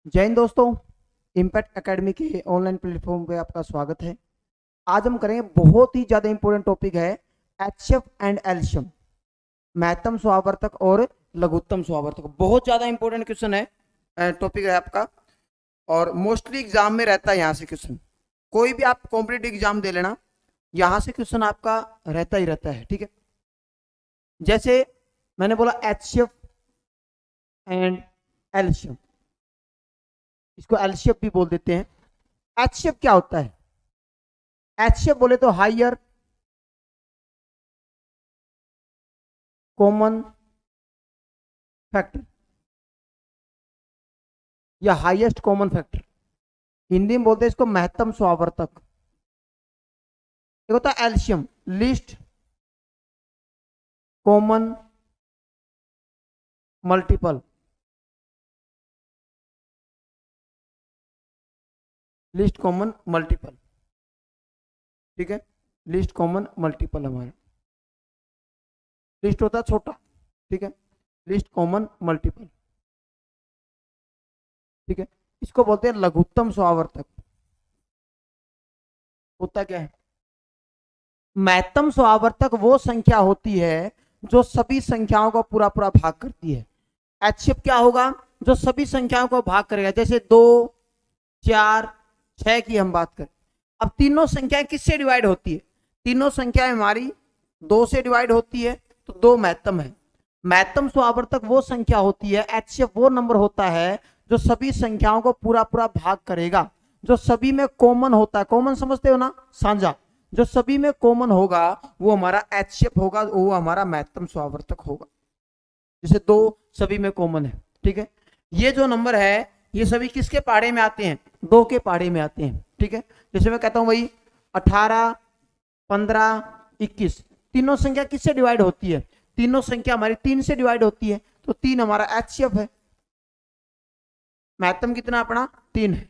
जय हिंद दोस्तों। Impact academy के ऑनलाइन प्लेटफॉर्म पे आपका स्वागत है। आज हम करेंगे बहुत ही ज़्यादा इंपॉर्टेंट टॉपिक है एचसीएफ एंड एलसीएम, महत्तम स्वावर्तक और लघुत्तम स्वावर्तक। बहुत ज़्यादा इंपॉर्टेंट क्वेश्चन है, टॉपिक है आपका और मोस्टली एग्जाम में रहता है यहाँ से क्वेश्चन। कोई भी आप कॉम्पिटिटिव एग्जाम दे लेना, यहाँ से क्वेश्चन आपका रहता ही रहता है। ठीक है, जैसे मैंने बोला एचसीएफ एंड एलसीएम, इसको एलसीएफ भी बोल देते हैं। एचसीएफ क्या होता है? एचसीएफ बोले तो हायर कॉमन फैक्टर या हाईएस्ट कॉमन फैक्टर, हिंदी में बोलते हैं इसको महत्तम स्वावर्तक। एक होता है LCM, least common multiple. List common multiple, ठीक है, लिस्ट कॉमन मल्टीपल हमारा लिस्ट होता है छोटा, ठीक है, लिस्ट कॉमन मल्टीपल, ठीक है। इसको बोलते हैं लघुत्तम स्वावर्तक। होता क्या है? महत्तम स्वावर्तक वो संख्या होती है जो सभी संख्याओं को पूरा पूरा भाग करती है। एचसीएफ क्या होगा? जो सभी संख्याओं को भाग करेगा। जैसे 2, 4, 6 की हम बात करें, अब तीनों संख्याएं किससे डिवाइड होती है? तीनों संख्याएं हमारी 2 से डिवाइड होती है, तो 2 महत्तम है। महत्तम स्वावर्तक वो संख्या होती है, एचसीएफ वो नंबर होता है जो सभी संख्याओं को पूरा पूरा भाग करेगा, जो सभी में कॉमन होता है। कॉमन समझते हो ना, साझा, जो सभी में कॉमन होगा वो हमारा एचसीएफ होगा, वो हमारा महत्तम स्वावर्तक होगा। जैसे 2 सभी में कॉमन है, ठीक है। ये जो नंबर है ये सभी किसके पहाड़े में आते हैं? 2 के पहाड़े में आते हैं, ठीक है। जैसे मैं कहता हूं भाई 18, 15, 21, तीनों संख्या किससे डिवाइड होती है? तीनों संख्या हमारी 3 से डिवाइड होती है, तो 3 हमारा एचसीएफ है। महत्तम कितना अपना? 3 है।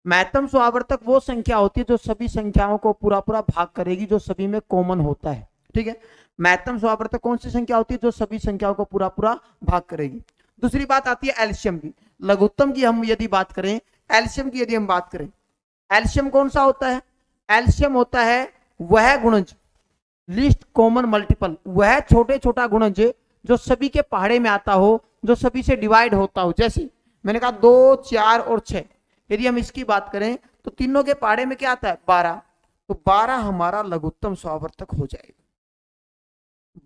महत्तम स्वावर्तक वो संख्या होती है जो सभी संख्याओं को पूरा पूरा भाग करेगी, जो सभी में कॉमन होता है, ठीक है। महत्तम स्वावर्तक कौन सी संख्या होती है? जो सभी संख्याओं को पूरा पूरा भाग करेगी। दूसरी बात आती है एलसीएम की। लघुत्तम की हम यदि बात करें, एलसीएम की यदि हम बात करें, एलसीएम कौन सा होता है? एलसीएम होता है वह गुणज, लीस्ट कॉमन मल्टीपल, वह छोटे छोटा गुणज जो सभी के पहाड़े में आता हो, जो सभी से डिवाइड होता हो। जैसे मैंने कहा 2, 4 और 6, यदि हम इसकी बात करें तो तीनों के पहाड़े में क्या आता है? 12, तो 12 हमारा लघुत्तम स्वावर्तक हो जाएगा।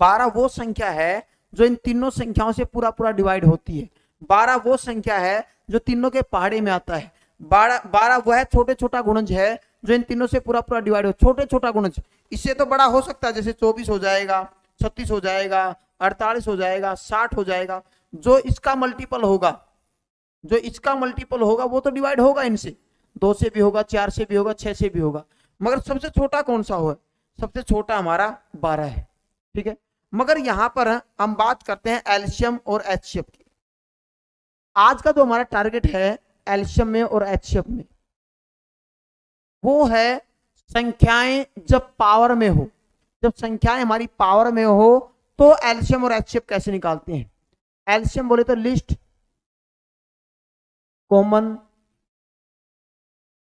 12 वो संख्या है जो इन तीनों संख्याओं से पूरा पूरा डिवाइड होती है। 12 वो संख्या है जो तीनों के पहाड़े में आता है। 12 वह छोटे छोटा गुणज है जो इन तीनों से पूरा पूरा डिवाइड हो। छोटे छोटा गुणज, इससे तो बड़ा हो सकता है, जैसे 24 हो जाएगा, 36 हो जाएगा, 48 हो जाएगा, 60 हो जाएगा। जो इसका मल्टीपल होगा, जो इसका मल्टीपल होगा वो तो डिवाइड होगा इनसे, 2 से भी होगा, 4 से भी होगा, 6 से भी होगा। मगर सबसे छोटा कौन सा हो? सबसे छोटा हमारा 12 है, ठीक है। मगर यहां पर हम बात करते हैं एलसीएम और एचसीएफ की। आज का जो हमारा टारगेट है एलसीएम में और एचसीएफ में, वो है संख्याएं जब पावर में हो। जब संख्याएं हमारी पावर में हो तो एलसीएम और एचसीएफ कैसे निकालते हैं? एलसीएम बोले तो लिस्ट कॉमन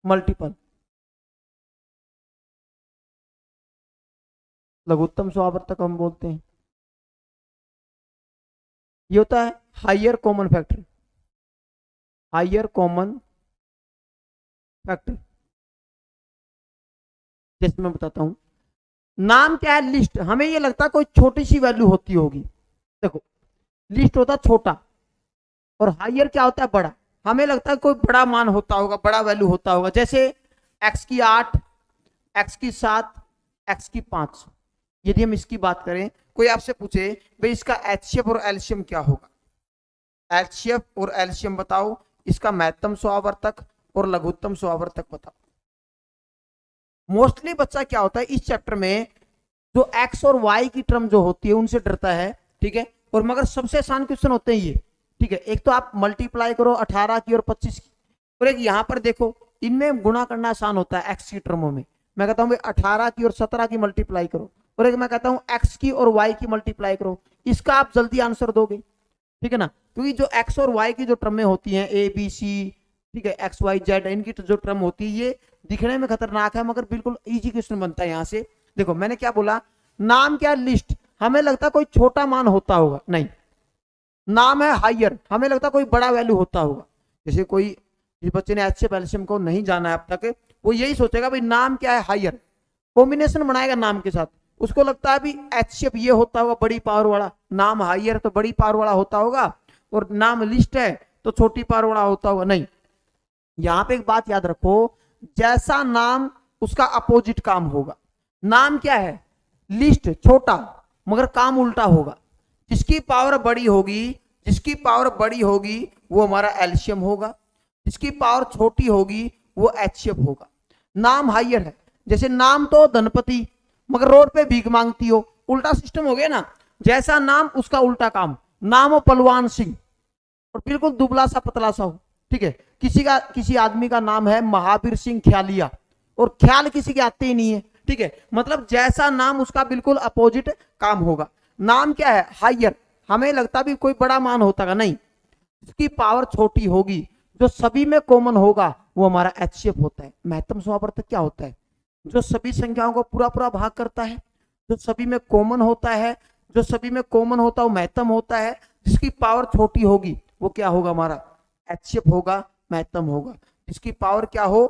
मल्टीपल, लघुत्तम स्वावर्तक हम बोलते हैं। ये होता है higher common factor, higher common factor. जैसे मैं बताता हूं, नाम क्या है? लिस्ट। हमें ये लगता है कोई छोटी सी वैल्यू होती होगी। देखो, लिस्ट होता है छोटा और हायर क्या होता है? बड़ा। हमें लगता है कोई बड़ा मान होता होगा, बड़ा वैल्यू होता होगा। जैसे x की 8, x की 7, x की 5। यदि हम इसकी बात करें, कोई आपसे पूछे भाई इसका एचसीएफ और एलसीएम क्या होगा? एचसीएफ और एलसीएम बताओ, इसका महत्तम स्वावर्तक और लघुत्तम स्वावर्तक बताओ। मोस्टली बच्चा क्या होता है इस चैप्टर में, जो एक्स और वाई की टर्म जो होती है उनसे डरता है, ठीक है। और मगर सबसे आसान क्वेश्चन होते हैं ये, ठीक है। एक तो आप मल्टीप्लाई करो 18 की और 25 की, और एक यहां पर देखो, इनमें गुणा करना आसान होता है एक्स की टर्मों में। मैं कहता हूं 18 की और 17 की मल्टीप्लाई करो, और एक मैं कहता हूं एक्स की और वाई की मल्टीप्लाई करो। इसका आप जल्दी आंसर दोगे, ठीक है ना, क्योंकि जो एक्स और वाई की जो टर्में होती हैं, ए बी सी ठीक है, एक्स वाई जेड इनकी जो टर्म होती है ये दिखने में खतरनाक है मगर बिल्कुल इजी क्वेश्चन बनता है यहाँ से। देखो मैंने क्या बोला, नाम क्या लिस्ट, हमें लगता कोई छोटा मान होता होगा, नहीं। नाम है हायर, हमें लगता कोई बड़ा वैल्यू होता होगा। जैसे कोई, जिस बच्चे ने एचसीएफ एलसीएम को नहीं जाना है अब तक, वो यही सोचेगा भाई नाम क्या है हायर, कॉम्बिनेशन बनाएगा नाम के साथ, उसको लगता है भी एचसीएफ ये होता होगा बड़ी पावर वाला, नाम हायर तो बड़ी पावर वाला होता होगा, और नाम लिस्ट है तो छोटी पावर वाला होता होगा, नहीं। यहां पे एक बात याद रखो, जैसा नाम उसका अपोजिट काम होगा। नाम क्या है, लिस्ट छोटा मगर काम उल्टा होगा। जिसकी पावर बड़ी होगी, जिसकी पावर बड़ी होगी वो हमारा एलसीएम होगा, जिसकी पावर छोटी होगी वो एचसीएफ होगा। नाम हायर है, जैसे नाम तो धनपति मगर रोड पे भीख मांगती हो, उल्टा सिस्टम हो गया ना। जैसा नाम उसका उल्टा काम, नाम हो पलवान सिंह और बिल्कुल दुबला सा पतला सा हो, ठीक है। किसी आदमी का नाम है महावीर सिंह ख्यालिया और ख्याल किसी के आते ही नहीं है, ठीक है। मतलब जैसा नाम उसका बिल्कुल अपोजिट काम होगा। नाम क्या है हायर, हमें लगता भी कोई बड़ा मान होता है, नहीं। जिसकी पावर छोटी होगी, जो सभी में कॉमन होगा वो हमारा एचसीएफ होता है। महत्तम समावर्तक क्या होता है, जो सभी संख्याओं को पूरा पूरा भाग करता है, जो सभी में कॉमन होता है, जो सभी में कॉमन होता है वो महत्तम होता है। जिसकी पावर छोटी होगी वो क्या होगा, हमारा एचसीएफ होगा, महत्तम होगा। जिसकी पावर क्या हो,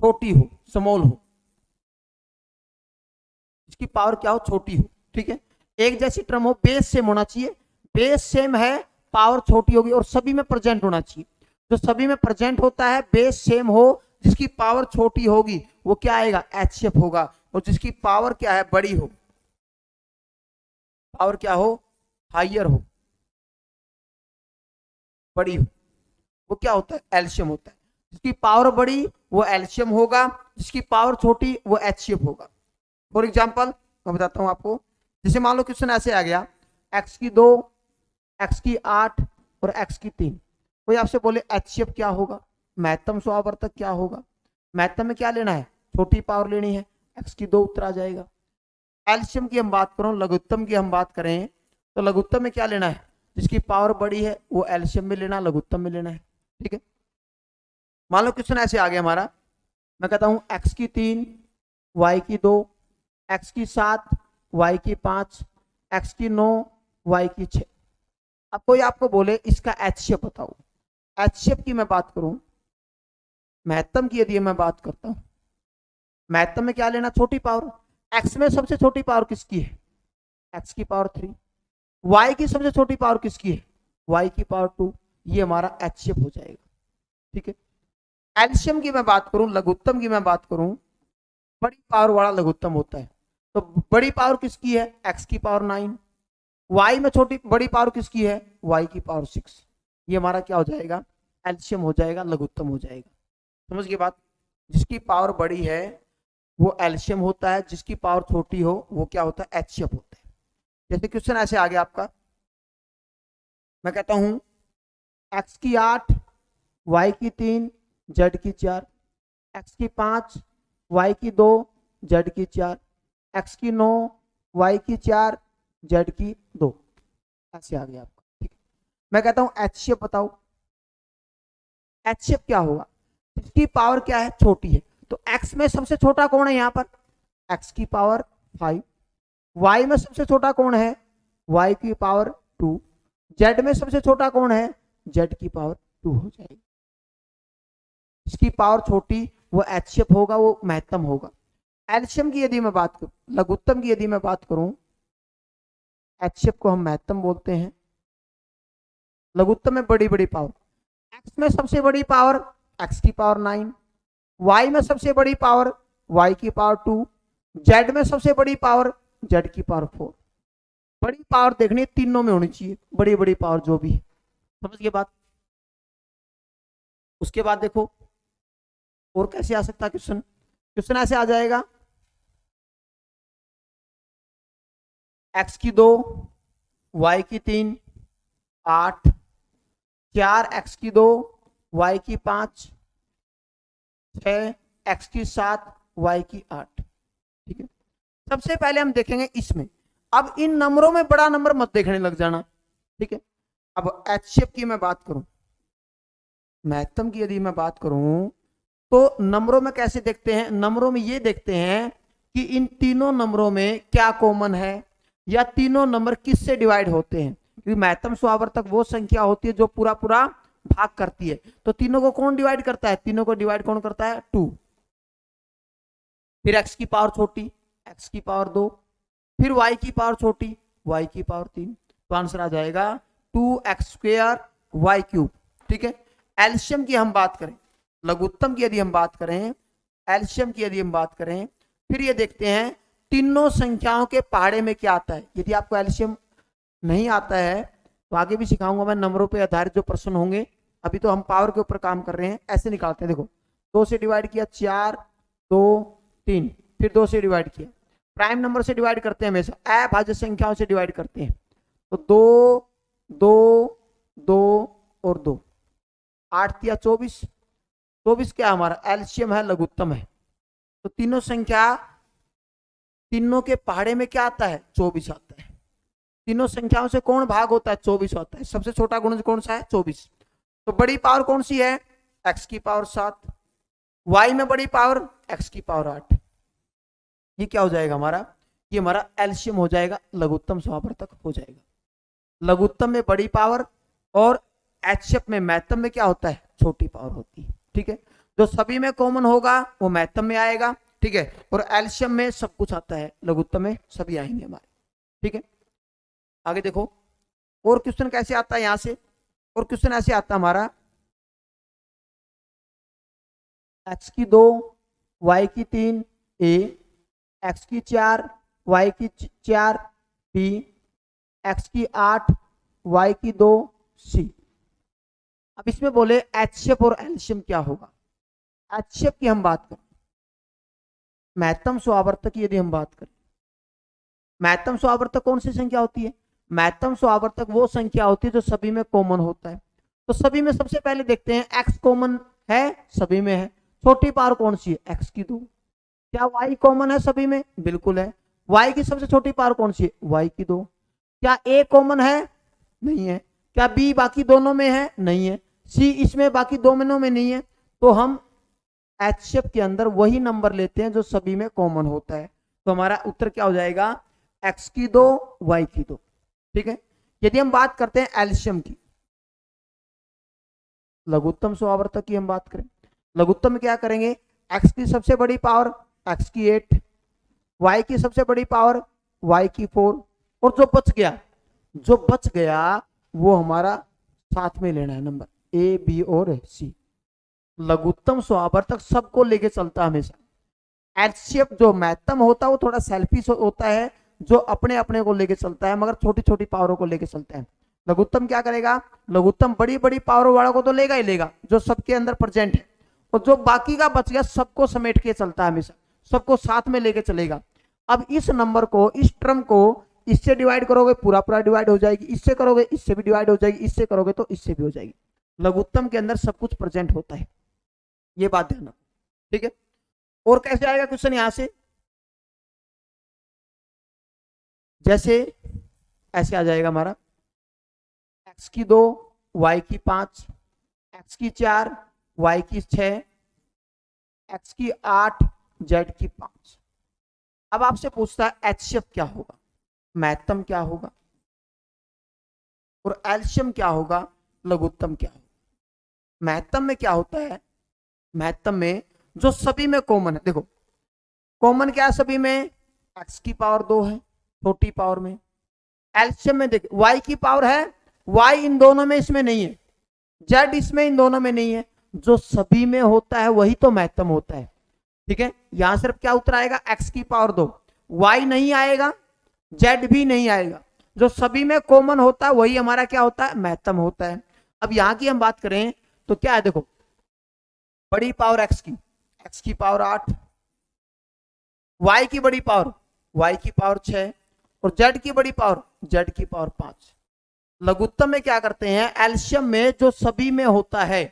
छोटी हो, स्मॉल हो, इसकी पावर क्या हो, छोटी हो, ठीक है। एक जैसी टर्म हो, बेस सेम होना चाहिए, बेस सेम है, पावर छोटी होगी और सभी में प्रेजेंट होना चाहिए। जो सभी में प्रेजेंट होता है, बेस सेम हो, जिसकी पावर छोटी होगी वो क्या आएगा, एचसीएफ होगा। और जिसकी पावर क्या है, बड़ी हो, पावर क्या हो, हायर हो, बड़ी हो, वो क्या होता है, एलसीएम होता है। जिसकी पावर बड़ी वो एलसीएम होगा, जिसकी पावर छोटी वो एचसीएफ होगा। फॉर एग्जाम्पल मैं बताता हूं आपको, जैसे मान लो क्वेश्चन ऐसे आ गया, x की 2, x की 8 और x की 3। कोई आपसे बोले एचसीएफ क्या होगा, महत्तम स्वावर्तक क्या होगा। महत्तम में क्या लेना है, छोटी पावर लेनी है, x की 2 उत्तर आ जाएगा। एलसीएम की हम बात करें, लघुत्तम की हम बात करें तो लघुत्तम में क्या लेना है, जिसकी पावर बड़ी है वो एलसीएम में लेना, लघुत्तम में लेना है, ठीक है। मान लो क्वेश्चन ऐसे आ गया हमारा, मैं कहता हूं x की 3, y की 2, x की 7, y की 5, x की 9, y की 6। अब कोई आपको बोले इसका एचसीएफ बताओ। एचसीएफ की मैं बात करूं, महत्तम की यदि मैं बात करता हूं, महत्तम में क्या लेना, छोटी पावर। x में सबसे छोटी पावर किसकी है, x की पावर 3। y की सबसे छोटी पावर किसकी है, y की पावर 2। ये हमारा एचसीएफ हो जाएगा, ठीक है। एलसीएम की मैं बात करूं, लघुत्तम की मैं बात करूं, बड़ी पावर वाला लघुत्तम होता है। तो बड़ी पावर किसकी है, x की पावर 9। y में छोटी बड़ी पावर किसकी है, y की पावर 6। ये हमारा क्या हो जाएगा, एलसीएम हो जाएगा, लघुत्तम हो जाएगा। समझ गए बात। जिसकी पावर बड़ी है वो एलसीएम होता है, जिसकी पावर छोटी हो वो क्या होता है, एचसीएफ होता है। जैसे क्वेश्चन ऐसे आ गया आपका, मैं कहता हूं x की 8, y की 3, z की 4, x की 5, y की 2, z की 4, x की 9, y की 4, z की 2। ऐसे आ गया आपका, ठीक है। मैं कहता हूं एचसीएफ बताओ। एचसीएफ क्या होगा, इसकी पावर क्या है, छोटी है। तो x में सबसे छोटा कौन है यहां पर, x की पावर 5। y में सबसे छोटा कौन है, y की पावर 2। z में सबसे छोटा कौन है, z की पावर 2 हो जाएगी। इसकी पावर छोटी वो एचसीएफ होगा, वो महत्तम होगा। एलसीएम की यदि मैं बात करूं, लघुत्तम की यदि मैं बात करूं, एचसीएफ को हम महत्तम बोलते हैं। लघुत्तम में बड़ी बड़ी पावर, x में सबसे बड़ी पावर x की पावर 9, y में सबसे बड़ी पावर y की पावर 2, z में सबसे बड़ी पावर z की पावर 4। बड़ी पावर देखनी है तीनों में होनी चाहिए, बड़ी बड़ी पावर जो भी है। समझ गए बात। उसके बाद देखो और कैसे आ सकता है क्वेश्चन, क्वेश्चन ऐसे आ जाएगा, x की 2, y की 3, 8, 4 x की 2, y की 5, 6 x की 7, y की 8, ठीक है। सबसे पहले हम देखेंगे इसमें। अब इन नंबरों में बड़ा नंबर मत देखने लग जाना, ठीक है। अब एचसीएफ की मैं बात करूं, महत्तम की यदि मैं बात करूं तो नंबरों में कैसे देखते हैं, नंबरों में ये देखते हैं कि इन तीनों नंबरों में क्या कॉमन है या तीनों नंबर किससे डिवाइड होते हैं, क्योंकि महत्तम स्वावर्तक वो संख्या होती है जो पूरा पूरा भाग करती है। तो तीनों को कौन डिवाइड करता है, तीनों को डिवाइड कौन करता है, 2। फिर x की पावर छोटी, x की पावर 2, फिर y की पावर छोटी, y की पावर 3। तो आंसर आ जाएगा 2x² y³। ठीक है। एल्शियम की हम बात करें, लघुत्तम की यदि हम बात करें, एल्शियम की यदि हम बात करें, फिर ये देखते हैं तीनों संख्याओं के पहाड़े में क्या आता है। यदि आपको एल्शियम नहीं आता है तो आगे भी सिखाऊंगा मैं, नंबरों पे आधारित जो प्रश्न होंगे, अभी तो हम पावर के ऊपर काम कर रहे हैं। ऐसे निकालते हैं, देखो 2 से डिवाइड किया 4, 2, 3, फिर 2 से डिवाइड किया। प्राइम नंबर से डिवाइड करते हैं, हमेशा अभाज्य संख्याओं से डिवाइड करते हैं। तो 2, 2, 2 और 2, 8 या 24, 24 क्या हमारा एल्शियम है, लघुत्तम है। तो तीनों संख्या, तीनों के पहाड़े में क्या आता है, 24 आता है। तीनों संख्याओं से कौन भाग होता है, 24 होता है। सबसे छोटा गुणज कौन सा है, 24। तो बड़ी पावर कौन सी है, x की पावर 7, y में बड़ी पावर x की पावर 8। ये क्या हो जाएगा हमारा, ये हमारा एल्शियम हो जाएगा, लघुत्तम स्वावर्तक हो जाएगा। लघुत्तम में बड़ी पावर और एचएफ में, महत्तम में क्या होता है, छोटी पावर होती है। ठीक है। जो सभी में कॉमन होगा वो महत्तम में आएगा। ठीक है। और एल्शियम में सब कुछ आता है, लघुत्तम में सभी आएंगे हमारे। ठीक है। आगे देखो और क्वेश्चन कैसे आता है यहां से, और क्वेश्चन ऐसे आता है हमारा, x की 2, y की 3 a, x की 4, y की 4 b, x की 8, y की 2 c। अब इसमें बोले एचएफ और एल्शियम क्या होगा। एचएफ की हम बात करें, महत्तम स्वावर्तक की यदि हम बात करें, महत्तम स्वावर्तक कौन सी संख्या होती है, महत्तम स्वावर्तक वो संख्या होती है जो सभी में कॉमन होता है। तो सभी में सबसे पहले देखते हैं x कॉमन है, सभी में है। छोटी पावर कौन सी है, x की 2। क्या y कॉमन है सभी में, बिल्कुल है। y की सबसे छोटी पावर कौन सी है, y की 2। क्या a कॉमन है, नहीं है। क्या b बाकी दोनों में है, नहीं है। c इसमें बाकी दोनों में नहीं है। तो हम एचएफ के अंदर वही नंबर लेते हैं जो सभी में कॉमन होता है। तो हमारा उत्तर क्या हो जाएगा, x की 2, y की 2। ठीक है। यदि हम बात करते हैं एल्शियम की, लघुत्तम स्वावर्तक की हम बात करें, लघुत्तम में क्या करेंगे, x की सबसे बड़ी पावर x की 8, y की सबसे बड़ी पावर y की 4, और जो बच गया वो हमारा साथ में लेना है नंबर a, b और c। लघुत्तम स्वावर्तक सबको लेके चलता है हमेशा। एचसीएफ जो महत्तम होता है वो थोड़ा सेल्फिश होता है, जो अपने अपने को लेके चलता है, मगर छोटी छोटी पावरों को लेके चलता है। लघुत्तम क्या करेगा, लघुत्तम बड़ी बड़ी पावरों वालों को तो लेगा ही लेगा जो सबके अंदर प्रेजेंट है, और जो बाकी का बच गया सबको समेट के चलता है, हमेशा सबको साथ में लेके चलेगा। अब इस नंबर को, इस टर्म को इससे डिवाइड करोगे पूरा पूरा डिवाइड हो जाएगी, इससे करोगे इससे भी डिवाइड हो जाएगी, इससे करोगे तो इससे भी हो जाएगी। लघुत्तम के अंदर सब कुछ प्रेजेंट होता है, ये बात ध्यान रखो। ठीक है। और कैसे आएगा क्वेश्चन यहां से, जैसे ऐसे आ जाएगा हमारा, x की 2, y की 5, x की 4, y की 6, x की 8, z की 5। अब आपसे पूछता है एचसीएफ क्या होगा, महत्तम क्या होगा, और एल्शियम क्या होगा, लघुत्तम क्या होगा। महत्तम में क्या होता है, महत्तम में जो सभी में कॉमन है, देखो कॉमन क्या है सभी में, x की पावर 2 है छोटी पावर में। एल्शियम में देखो y की पावर है, y इन दोनों में इसमें नहीं है, z इसमें इन दोनों में नहीं है। जो सभी में होता है वही तो महत्तम होता है। ठीक है। यहां सिर्फ क्या उत्तर आएगा, x की पावर 2, y नहीं आएगा, z भी नहीं आएगा। जो सभी में कॉमन होता है वही हमारा क्या होता है, महत्तम होता है। अब यहां की हम बात करें तो क्या है, देखो बड़ी पावर x की पावर 8, y की बड़ी पावर y की पावर 6, और z की बड़ी पावर z की पावर 5। लघुत्तम में क्या करते हैं, एल्शियम में जो सभी में होता है,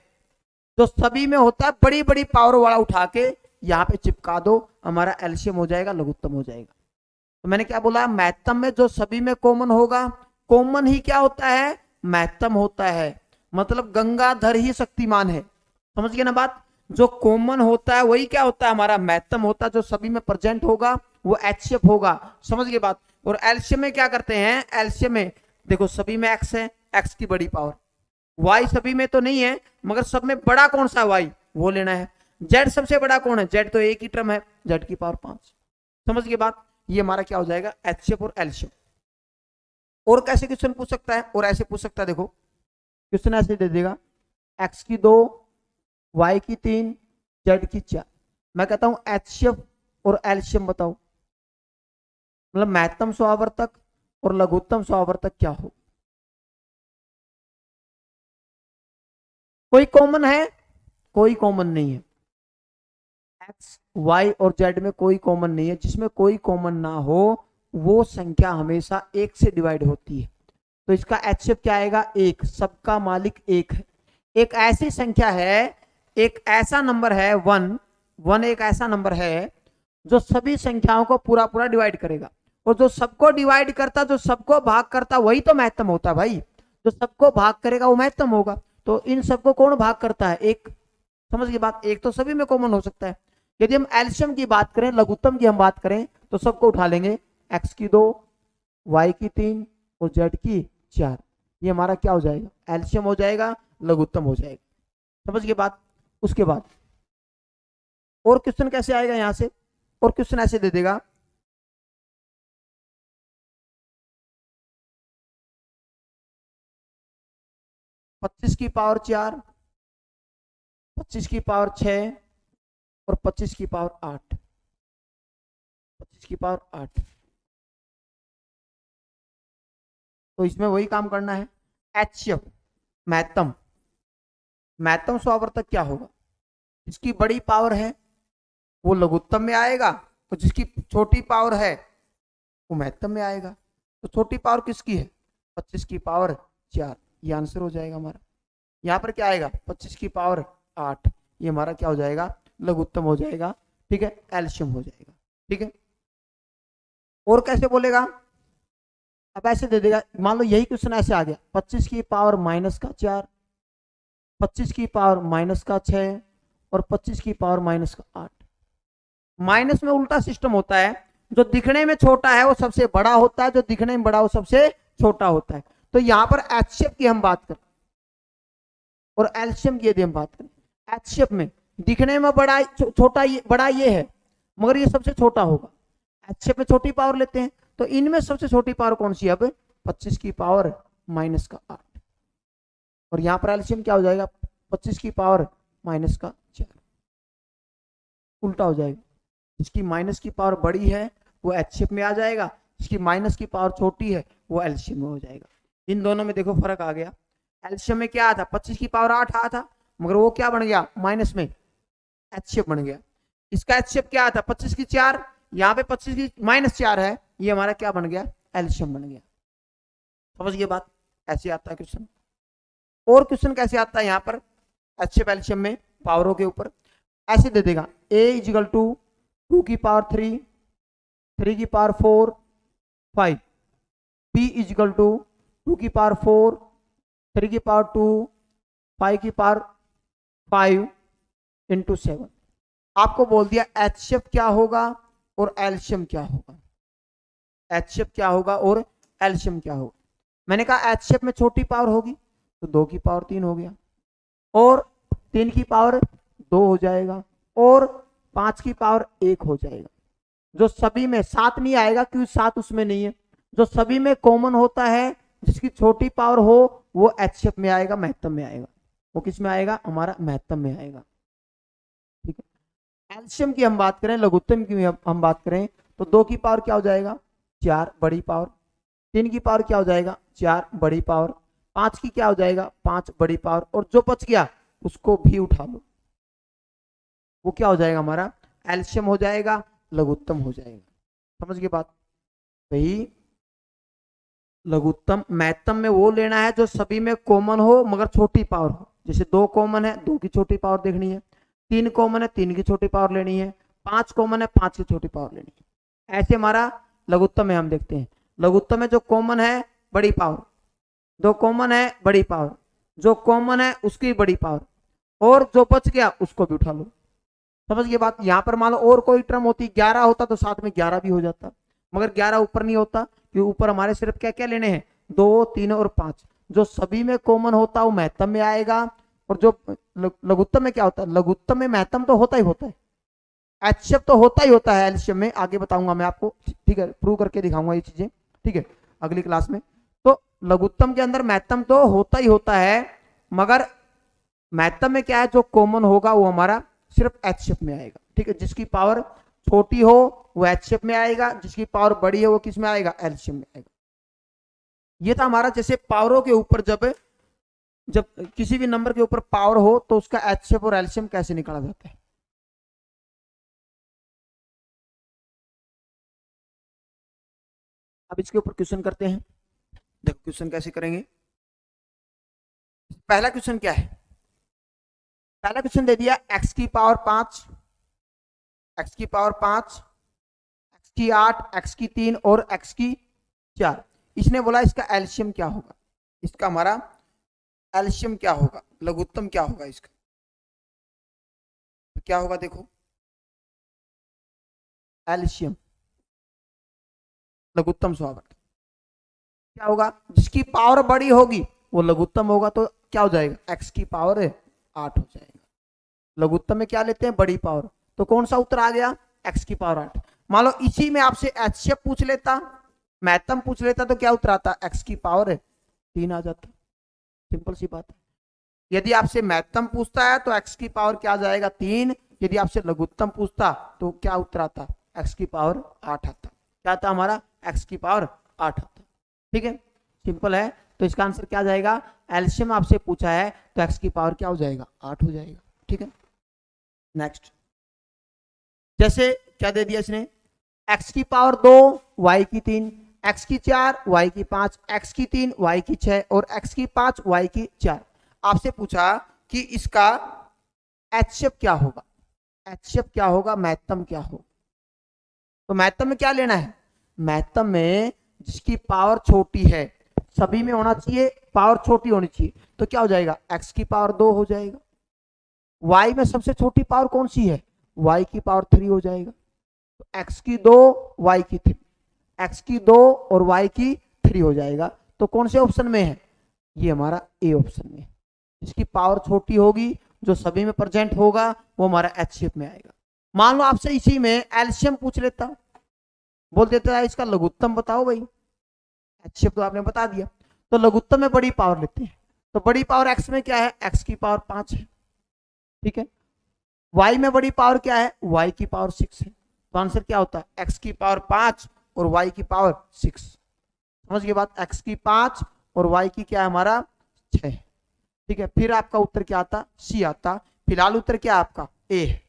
जो सभी में होता है बड़ी बड़ी पावर वाला उठा के यहाँ पे चिपका दो, हमारा एल्शियम हो जाएगा, लघुत्तम हो जाएगा। तो मैंने क्या बोला, महत्तम में जो सभी में कॉमन होगा, कॉमन ही क्या होता है, महत्तम होता है। मतलब गंगाधर ही शक्तिमान है। समझ गए ना बात। जो कॉमन होता है वही क्या होता है हमारा महत्तम होता है, जो सभी में प्रेजेंट होगा वो एचसीएफ होगा। समझ गए बात। और एलसीएम में क्या करते हैं, एलसीएम में देखो सभी में एक्स है, एक्स की बड़ी पावर, वाई सभी में तो नहीं है मगर सब में बड़ा कौन सा वाई वो लेना है। जेड सबसे बड़ा कौन है, जेड तो एक ही टर्म है, जेड की पावर 5। समझ गए बात। ये हमारा क्या हो जाएगा एचसीएफ और एलसीएम। और कैसे क्वेश्चन पूछ सकता है, और ऐसे पूछ सकता है, देखो क्वेश्चन ऐसे दे देगा एक्स की 2, वाई की 3, जेड की 4। मैं कहता हूं एचसीएफ और एलसीएम बताओ, मतलब महत्तम स्वावर्तक और लघुत्तम स्वावर्तक क्या हो। कोई कॉमन है, कोई कॉमन नहीं है। एक्स वाई और जेड में कोई कॉमन नहीं है। जिसमें कोई कॉमन ना हो वो संख्या हमेशा एक से डिवाइड होती है। तो इसका एचसीएफ क्या आएगा, एक। सबका मालिक एक है। एक ऐसी संख्या है, एक ऐसा नंबर है, वन एक ऐसा नंबर है जो सभी संख्याओं को पूरा पूरा डिवाइड करेगा। और जो सबको डिवाइड करता, जो सबको भाग करता, वही तो महत्तम होता है भाई। जो सबको भाग करेगा वो महत्तम होगा। तो इन सबको कौन भाग करता है, एक। समझ गई बात। एक तो सभी में कॉमन हो सकता है। यदि हम एलसीएम की बात करें, लघुत्तम की हम बात करें, तो सबको उठा लेंगे, एक्स की 2, वाई की 3 और जेड की 4। ये हमारा क्या हो जाएगा, एलसीएम हो जाएगा, लघुत्तम हो जाएगा। समझ गए बात। उसके बाद और क्वेश्चन कैसे आएगा यहां से, और क्वेश्चन ऐसे दे देगा 25 की पावर 4, 25 की पावर 6 और 25 की पावर 8, 25 की पावर 8। तो इसमें वही काम करना है, एचसीएफ महत्तम। महत्तम स्वावर्तक क्या होगा, जिसकी बड़ी पावर है वो लघुत्तम में आएगा, तो जिसकी छोटी पावर है वो महत्तम में आएगा। तो छोटी पावर किसकी है, 25 की पावर 4। ये आंसर हो जाएगा हमारा। यहाँ पर क्या आएगा, 25 की पावर 8। ये हमारा क्या हो जाएगा, लघुत्तम हो जाएगा। ठीक है, एलसीएम हो जाएगा। ठीक है, और कैसे बोलेगा, अब ऐसे दे देगा, मान लो यही क्वेश्चन ऐसे आ गया, 25 की पावर -4, 25 की पावर -6 और 25 की पावर -8। माइनस में उल्टा सिस्टम होता है, जो दिखने में छोटा है वो सबसे बड़ा होता है, जो दिखने में बड़ा वो सबसे छोटा होता है। तो यहां पर एचसीएफ की हम बात करें और एलसीएम की यदि हम बात करें, एचसीएफ में दिखने में बड़ा छोटा बड़ा ये है मगर ये सबसे छोटा होगा। एचसीएफ में छोटी पावर लेते हैं, तो इनमें सबसे छोटी पावर कौन सी है, अब 25 की पावर -8। और यहां पर एलसीएम क्या हो जाएगा, 25 की पावर -4। उल्टा हो जाएगा, जिसकी माइनस की पावर बड़ी है वो एचसीएफ में आ जाएगा, जिसकी माइनस की पावर छोटी है वो एलसीएम में हो जाएगा। इन दोनों में देखो फर्क आ गया। एलसीएम में क्या आता, 25 की पावर 8 आया था मगर वो क्या बन गया, माइनस में एचसीएफ बन गया। इसका एचसीएफ क्या आता, 25 की 4, यहाँ पे 25 की -4 है, ये हमारा क्या बन गया, एलसीएम बन गया। समझ गए बात। ऐसे आता है क्वेश्चन। और क्वेश्चन कैसे आता है यहाँ पर एचसीएफ एलसीएम में पावरों के ऊपर, ऐसे दे देगा a = 2 की पावर 3, 3 की पावर 4, 5। b = 2 की पावर 4, 3 की पावर 2, 5 की पावर 5 × 7। आपको बोल दिया एचसीएफ क्या होगा और एलसीएम क्या होगा। एचसीएफ क्या होगा और एलसीएम क्या होगा। मैंने कहा एचसीएफ में छोटी पावर होगी तो 2 की पावर 3 हो गया, और 3 की पावर 2 हो जाएगा, और 5 की पावर 1 हो जाएगा। जो सभी में 7 नहीं आएगा क्योंकि 7 उसमें नहीं है। जो सभी में कॉमन होता है, जिसकी छोटी पावर हो वो एचसीएफ में आएगा, महत्तम में आएगा। वो किस में आएगा, हमारा महत्तम में आएगा। ठीक है, एलसीएम की हम बात करें, लघुत्तम की हम बात करें, तो 2 की पावर क्या हो जाएगा, 4 बड़ी पावर। 3 की पावर क्या हो जाएगा, 4 बड़ी पावर। 5 की क्या हो जाएगा, 5 बड़ी पावर। और जो बच गया उसको भी उठा लो, वो क्या हो जाएगा, हमारा एलसीएम हो जाएगा, लघुत्तम हो जाएगा। समझ गए बात। भाई लघुत्तम महत्तम में वो लेना है जो सभी में कॉमन हो मगर छोटी पावर हो। जैसे 2 कॉमन है, 2 की छोटी पावर देखनी है। 3 कॉमन है, 3 की छोटी पावर लेनी है। 5 कॉमन है, 5 की छोटी पावर लेनी है। ऐसे हमारा लघुत्तम में हम देखते हैं। लघुत्तम में जो कॉमन है बड़ी पावर, 2 कॉमन है बड़ी पावर, जो कॉमन है उसकी बड़ी पावर, और जो बच गया उसको भी उठा लो। समझ गए बात। यहां पर मान लो और कोई टर्म होती 11 होता तो साथ में 11 भी हो जाता, मगर 11 ऊपर नहीं होता, क्योंकि ऊपर हमारे सिर्फ क्या क्या लेने हैं, 2, 3 और 5। जो सभी में कॉमन होता है वो महत्तम में आएगा, और जो लघुत्तम में क्या होता है, लघुत्तम में महत्तम तो होता ही होता है, एचसीएफ तो होता ही होता है एलसीएम में, आगे बताऊंगा मैं आपको, ठीक है, प्रूव करके दिखाऊंगा ये चीजें, ठीक है, अगली क्लास में। तो लघुत्तम के अंदर महत्तम तो होता ही होता है, मगर महत्तम में क्या है, जो कॉमन होगा वो हमारा सिर्फ एचसीएफ में आएगा, ठीक है। जिसकी पावर छोटी हो वो एचसीएफ में आएगा, जिसकी पावर बड़ी है वो किस में आएगा, एलसीएम में आएगा। ये था हमारा, जैसे पावरों के ऊपर जब जब किसी भी नंबर के ऊपर पावर हो तो उसका एचसीएफ और एलसीएम कैसे निकाला जाता है। अब इसके ऊपर क्वेश्चन करते हैं। देखो क्वेश्चन कैसे करेंगे। पहला क्वेश्चन क्या है, पहला क्वेश्चन दे दिया x की पावर 5, x की पावर 5, x की 8, x की 3 और x की 4। इसने बोला इसका एलसीएम क्या होगा, इसका हमारा एलसीएम क्या होगा, लघुत्तम क्या होगा इसका, तो क्या होगा देखो, एलसीएम लघुत्तम स्वावर्तक क्या होगा, जिसकी पावर बड़ी होगी वो लघुत्तम होगा, तो क्या हो जाएगा, x की पावर 8 हो जाएगा। लघुत्तम में क्या लेते हैं, बड़ी पावर, तो कौन सा उत्तर आ गया, x की पावर 8। मान लो इसी में आपसे एचसीएफ पूछ लेता, महत्तम पूछ लेता, तो क्या उत्तर आता, x की पावर 3 आ जाता। सिंपल सी बात है। यदि आपसे महत्तम पूछता है तो x की पावर क्या आ जाएगा, 3। यदि आपसे लघुत्तम पूछता तो क्या उत्तर आता, x की पावर 8 आता। क्या आता हमारा, x की पावर 8 आता। ठीक है, सिंपल है। तो इसका आंसर क्या जाएगा, एलसीएम आपसे पूछा है तो x की पावर क्या हो जाएगा, 8 हो जाएगा। ठीक है, नेक्स्ट। जैसे क्या दे दिया इसने, x की पावर 2, y की 3, x की 4, y की 5, x की 3, y की 6 और x की 5, y की 4। आपसे पूछा कि इसका एचसीएफ क्या होगा, एचसीएफ क्या होगा, महत्तम क्या होगा। तो महत्तम में क्या लेना है, महत्तम में जिसकी पावर छोटी है, सभी में होना चाहिए पावर छोटी होनी चाहिए, तो क्या हो जाएगा, x की पावर 2 हो जाएगा। y में सबसे छोटी पावर कौन सी है, y की पावर 3 हो जाएगा। तो x की 2, y की 3, x की 2 और y की 3 हो जाएगा। तो कौन से ऑप्शन में है, ये हमारा ए ऑप्शन में। जिसकी पावर छोटी होगी, जो सभी में प्रेजेंट होगा, वो हमारा एचसीएफ में आएगा। मान लो आपसे इसी में एलसीएम पूछ लेता, बोल देता है इसका लघुत्तम बताओ भाई, एचसीएफ तो आपने बता दिया, तो लघुत्तम में बड़ी पावर लेते हैं। तो बड़ी पावर x में क्या है, x की पावर 5 है। ठीक है, y में बड़ी पावर क्या है, y की पावर 6 है। तो आंसर क्या होता है, x की पावर 5 और y की पावर 6। समझ गए बात, x की 5 और y की क्या है हमारा 6। ठीक है, फिर आपका उत्तर क्या आता, सी आता। फिलहाल उत्तर क्या आपका ए है।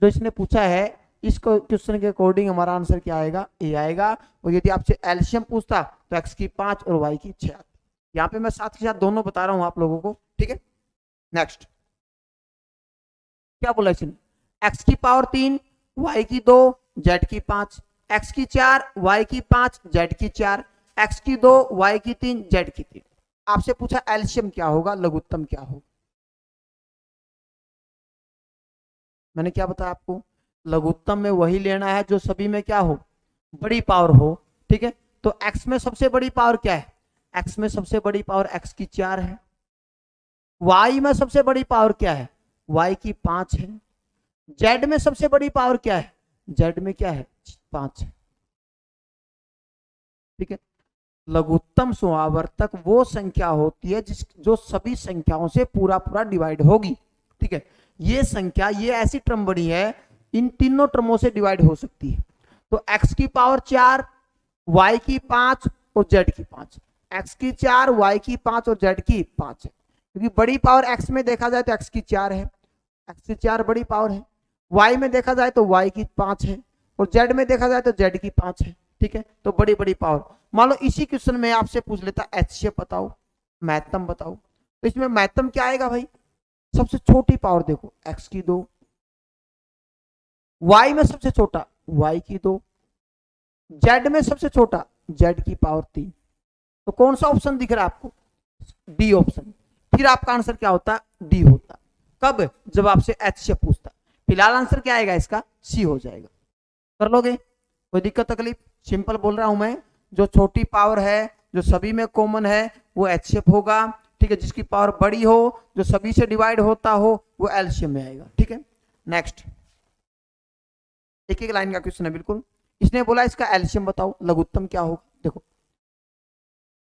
जो इसने पूछा है इस क्वेश्चन के अकॉर्डिंग हमारा आंसर क्या आएगा, ए आएगा। और यदि आपसे एलसीएम पूछता तो x की 5 और y की 6 आती। यहाँ पे मैं साथ के साथ दोनों बता रहा हूं आप लोगों को। ठीक है, नेक्स्ट। क्या बोला इसने, x की पावर 3, y की 2, z की 5, x की 4, y की 5, z की 4, x की 2, y की 3, z की 3। आपसे पूछा एलसीएम क्या होगा, लघुत्तम क्या होगा। मैंने क्या बताया आपको, लघुत्तम में वही लेना है जो सभी में क्या हो, बड़ी पावर हो। ठीक है, तो x में सबसे बड़ी पावर क्या है, x में सबसे बड़ी पावर x की 4 है। y में सबसे बड़ी पावर क्या है, y की 5 है। z में सबसे बड़ी पावर क्या है, z में क्या है 5 है। ठीक है, लघुत्तम समावर्तक वो संख्या होती है जो सभी संख्याओं से पूरा पूरा डिवाइड होगी। ठीक है, ये संख्या, ये ऐसी टर्म बनी है, इन तीनों टर्मों से डिवाइड हो सकती है। तो x की पावर 4, y की 5 और z की 5, x की 4, y की 5 और z की 5 है। क्योंकि बड़ी पावर x में देखा जाए तो x की 4 है, x की 4 बड़ी पावर है। y में देखा जाए तो y की 5 है, और z में देखा जाए तो z की 5 है। ठीक है, तो बड़ी बड़ी पावर। मान लो इसी क्वेश्चन में आपसे पूछ लेता एचसीएफ बताओ, महत्तम बताओ, तो इसमें महत्तम क्या आएगा भाई, सबसे छोटी पावर देखो x की 2, y में सबसे छोटा y की 2, z में सबसे छोटा z की पावर 3। तो कौन सा ऑप्शन दिख रहा है आपको, डी ऑप्शन। फिर आपका आंसर क्या होता, डी होता। कब, जब आपसे HCF पूछता। फिलहाल आंसर क्या आएगा इसका, सी हो जाएगा। कर लोगे, कोई दिक्कत तकलीफ? सिंपल बोल रहा हूं मैं, जो छोटी पावर है जो सभी में कॉमन है वो HCF होगा, ठीक है। जिसकी पावर बड़ी हो जो सभी से डिवाइड होता हो वो एलसीएम में आएगा, ठीक है। नेक्स्ट, एक एक लाइन का क्वेश्चन है बिल्कुल। इसने बोला इसका एलसीएम बताओ, लघुत्तम क्या होगा। देखो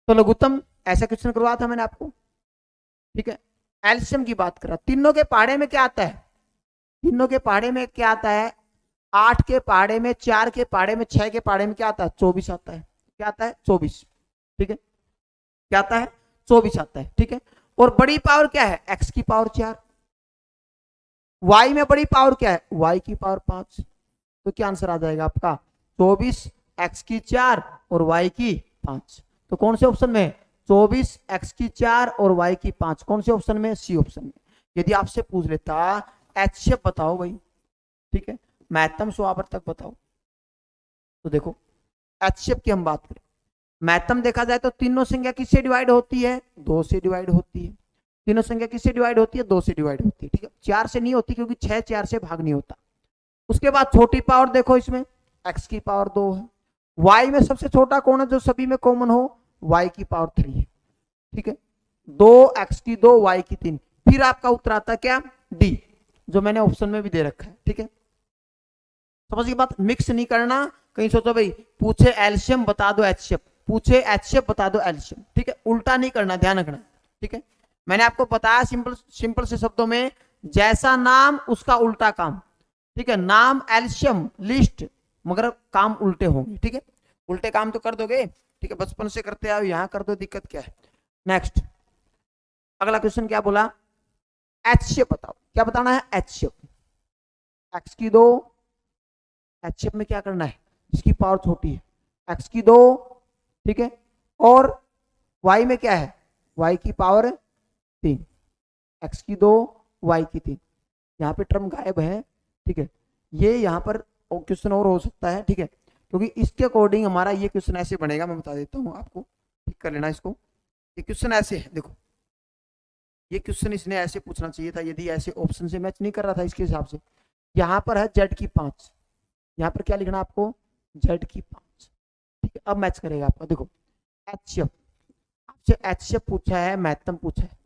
तो लघुत्तम ऐसा क्वेश्चन करवाया था मैंने आपको, ठीक है। एलसीएम की बात कर रहा, तीनों के पहाड़े में क्या आता है, तीनों के पहाड़े में क्या आता है, 8 के पहाड़े में, 4 के पहाड़े में, 6 के पहाड़े में क्या आता है, 24 आता है। क्या आता है, 24, ठीक है। क्या आता है, 24 आता है, ठीक है। और बड़ी पावर क्या है, x की पावर 4। y में बड़ी पावर क्या है, y की पावर 5। तो क्या आंसर आ जाएगा आपका, 24 x की 4 और y की 5। तो कौन से ऑप्शन में, 24 x की 4 और y की 5, कौन से ऑप्शन में, सी ऑप्शन में। यदि आपसे पूछ लेता HCF बताओ भाई, ठीक है, महत्तम स्वावर्तक बताओ, तो देखो HCF की हम बात करें, महत्तम देखा जाए तो तीनों संख्या किससे डिवाइड होती है, 2 से डिवाइड होती है। तीनों संख्या किससे डिवाइड होती है, 2 से डिवाइड होती है, ठीक है। 4 से नहीं होती क्योंकि 6 4 से भाग नहीं होता। उसके बाद छोटी पावर देखो, इसमें x की पावर 2 है। y में सबसे छोटा कौन है जो सभी में कॉमन हो, y की पावर 3 है, ठीक है। 2x की 2, y की 3। फिर आपका उत्तर आता क्या, डी, जो मैंने ऑप्शन में भी दे रखा है, ठीक है। समझ की बात, मिक्स नहीं करना। कहीं सोचो भाई पूछे एलसीएम बता दो HCF, पूछे HCF बता दो एलसीएम, ठीक है, उल्टा नहीं करना, ध्यान रखना, ठीक है। मैंने आपको बताया सिंपल से शब्दों में, जैसा नाम उसका उल्टा काम, ठीक है। नाम एलसीएम लिस्ट, मगर काम उल्टे होंगे, ठीक है। उल्टे काम तो कर दोगे, ठीक है, बचपन से करते आओ, यहां कर दो, दिक्कत क्या है। नेक्स्ट, अगला क्वेश्चन क्या बोला, HCF बताओ, क्या बताना है, HCF। x की 2, HCF में क्या करना है, जिसकी पावर छोटी है, x की 2, ठीक है। और y में क्या है, y की पावर 3, x की 2, y की 3। यहाँ पे टर्म गायब है, ठीक है। ये यहाँ पर क्वेश्चन और हो सकता है, ठीक है, क्योंकि इसके अकॉर्डिंग हमारा ये क्वेश्चन ऐसे बनेगा, मैं बता देता हूँ आपको, ठीक कर लेना इसको। ये क्वेश्चन ऐसे है, देखो ये क्वेश्चन इसने ऐसे पूछना चाहिए था, यदि ऐसे ऑप्शन से मैच नहीं कर रहा था इसके हिसाब से। यहाँ पर है z की 5, यहाँ पर क्या लिखना आपको, z की 5, ठीक है। अब मैच करेगा आपका, देखो HCF, आपसे HCF पूछा है, महत्तम पूछा है।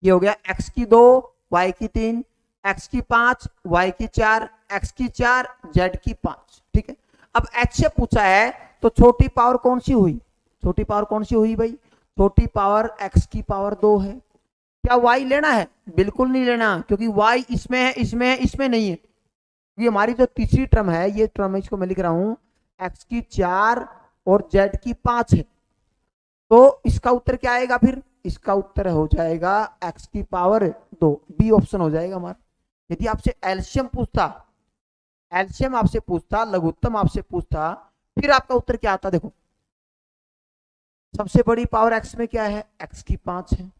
ये हो गया x की 2, y की 3, x की 5, y की 4, x की 4, z की 5, ठीक है। अब HCF पूछा है तो छोटी पावर कौन सी हुई, छोटी पावर कौन सी हुई भाई, छोटी पावर x की पावर 2 है। क्या y लेना है, बिल्कुल नहीं लेना, क्योंकि y इसमें है, इसमें है, इसमें नहीं है। ये हमारी जो तीसरी टर्म है, ये टर्म इसको मैं लिख रहा हूं, x की 4 और z की 5 है। तो इसका उत्तर क्या आएगा फिर, इसका उत्तर हो जाएगा x की पावर 2, बी ऑप्शन हो जाएगा हमारा। यदि आपसे एलसीएम पूछता, एलसीएम आपसे पूछता, लघुत्तम आपसे पूछता, फिर आपका उत्तर क्या आता, देखो सबसे बड़ी पावर x में क्या है, x की 5 है,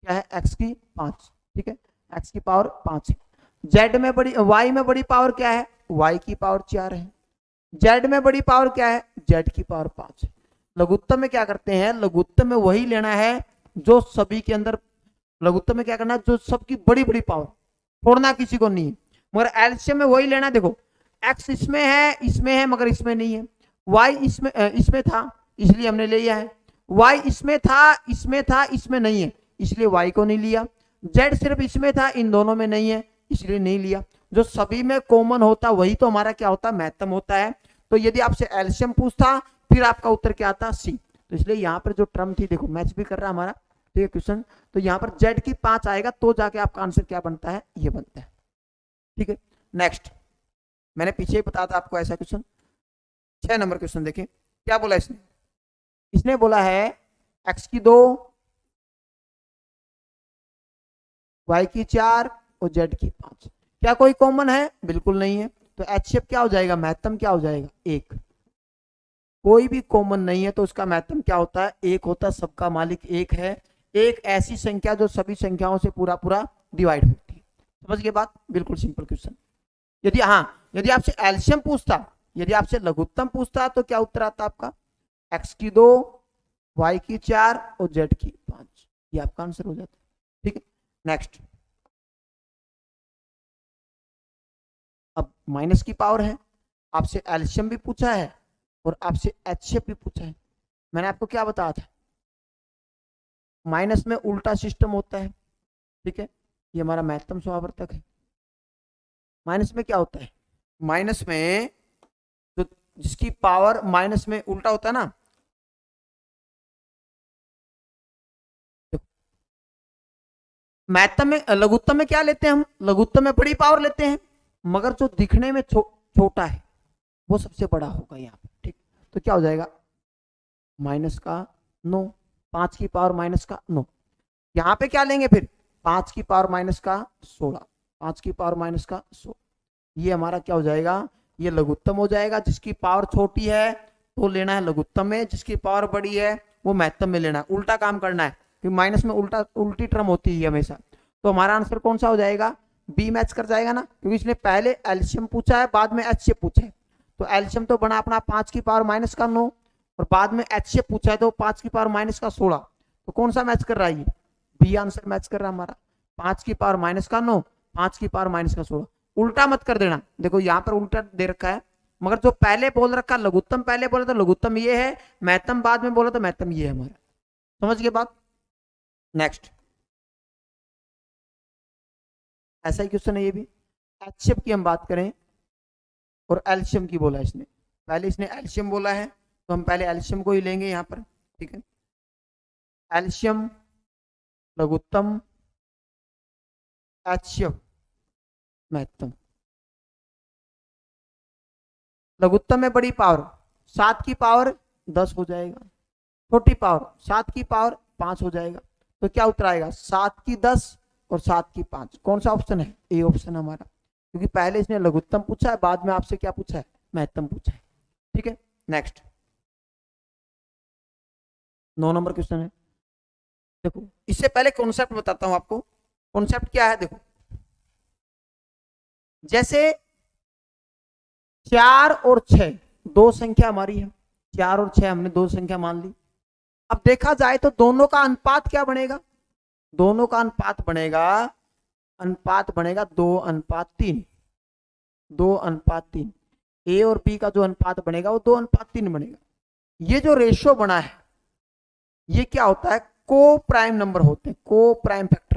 क्या है, x की 5, ठीक है, x की पावर 5 है। z में बड़ी, y में बड़ी पावर क्या है, y की पावर 4 है। z में बड़ी पावर क्या है, z की पावर 5 है। लघुत्तम में क्या करते हैं, लघुत्तम में वही लेना है जो सभी के अंदर, लघुत्तम में क्या करना है, जो सबकी बड़ी बड़ी पावर, छोड़ना किसी को नहीं है। मगर एलसीएम में वही लेना, देखो x इसमें है मगर इसमें नहीं है, y इसमें था इसलिए हमने ले लिया है, y इसमें था इसमें नहीं है इसलिए y को नहीं लिया, z सिर्फ इसमें था इन दोनों में नहीं है इसलिए नहीं लिया। जो सभी में कॉमन होता वही तो हमारा क्या होता, महत्तम होता है। तो यदि आपसे एलसीएम पूछता फिर आपका उत्तर क्या आता, सी। तो इसलिए यहाँ पर जो टर्म थी, देखो मैच भी कर रहा है हमारा, ठीक है क्वेश्चन। तो यहाँ पर z की 5 आएगा तो जाके आपका आंसर क्या बनता है, ये बनता है, ठीक है। नेक्स्ट, मैंने पीछे ही बताया था आपको ऐसा क्वेश्चन। 6 नंबर क्वेश्चन देखिए क्या बोला इसने, इसने बोला है x की 2, y की 4 और z की 5। क्या कोई कॉमन है, बिल्कुल नहीं है। तो HCF क्या हो जाएगा, महत्तम क्या हो जाएगा, 1। कोई भी कॉमन नहीं है तो उसका महत्तम क्या होता है, 1 होता है। सबका मालिक 1 है, एक ऐसी संख्या जो सभी संख्याओं से पूरा पूरा डिवाइड होती है। समझ गए बात, बिल्कुल सिंपल क्वेश्चन। यदि आपसे एलसीएम पूछता, यदि आपसे लघुत्तम पूछता तो क्या उत्तर आता आपका, x की 2, y की 4 और z की 5। ये आपका आंसर हो जाता है। ठीक है, नेक्स्ट। अब माइनस की पावर है, आपसे एलसीएम भी पूछा है और आपसे एचसीएफ भी पूछा है। मैंने आपको क्या बताया था, माइनस में उल्टा सिस्टम होता है। ठीक है, ये हमारा महत्तम स्वावर्तक है। माइनस में क्या होता है, माइनस में तो जिसकी पावर माइनस में उल्टा होता है ना, महत्तम में लघुत्तम में क्या लेते हैं हम, लघुत्तम में बड़ी पावर लेते हैं, मगर जो दिखने में छोटा है वो सबसे बड़ा होगा यहाँ पे। ठीक, तो क्या हो जाएगा, माइनस का 9, 5 की पावर माइनस का 9। यहाँ पे क्या लेंगे फिर, 5 की पावर माइनस का 16, 5 की पावर माइनस का 16। ये हमारा क्या हो जाएगा, ये लघुत्तम हो जाएगा। जिसकी पावर छोटी है तो लेना है लघुत्तम में, जिसकी पावर बड़ी है वो महत्तम में लेना है। उल्टा काम करना है, क्योंकि माइनस में उल्टी टर्म होती है हमेशा। तो हमारा आंसर कौन सा हो जाएगा, बी मैच कर जाएगा ना, क्योंकि इसने पहले एलसीएम पूछा है, बाद में एचसीएफ पूछा है। तो एलसीएम तो बना अपना 5 की पावर माइनस का 9 और बाद में एचसीएफ पूछा है तो 5 की पावर माइनस का 16। तो कौन सा मैच कर रहा है, ये बी आंसर मैच कर रहा है हमारा। 5 की पावर माइनस का 9, 5 की पावर माइनस का 16। उल्टा मत कर देना, देखो यहाँ पर उल्टा दे रखा है, मगर जो पहले बोल रखा लघुत्तम पहले बोला तो लघुत्तम ये है, महत्तम बाद में बोला तो महत्तम ये है हमारा। समझ गए बात। नेक्स्ट, ऐसा ही क्वेश्चन है ये भी। एचसीएफ की हम बात करें और एलसीएम की बोला इसने, पहले इसने एलसीएम बोला है तो हम पहले एलसीएम को ही लेंगे यहाँ पर। ठीक है, एलसीएम, लघुत्तम, एचसीएफ, महत्तम। लघुत्तम में बड़ी पावर 7 की पावर 10 हो जाएगा, छोटी पावर 7 की पावर 5 हो जाएगा। तो क्या उत्तर आएगा, 7 की 10 और 7 की 5। कौन सा ऑप्शन है, ए ऑप्शन हमारा, क्योंकि पहले इसने लघुत्तम पूछा है, बाद में आपसे क्या पूछा है, महत्तम पूछा है। ठीक है, नेक्स्ट 9 नंबर क्वेश्चन है। देखो इससे पहले कॉन्सेप्ट बताता हूं आपको, कॉन्सेप्ट क्या है। देखो जैसे 4 और 6 दो संख्या हमारी है, 4 और 6 हमने दो संख्या मान ली। अब देखा जाए तो दोनों का अनुपात क्या बनेगा, दोनों का अनुपात बनेगा 2:3, 2:3। ए और बी का जो अनुपात बनेगा वो 2:3 बनेगा। ये जो रेशियो बना है ये क्या होता है, को प्राइम नंबर होते हैं, को प्राइम फैक्टर।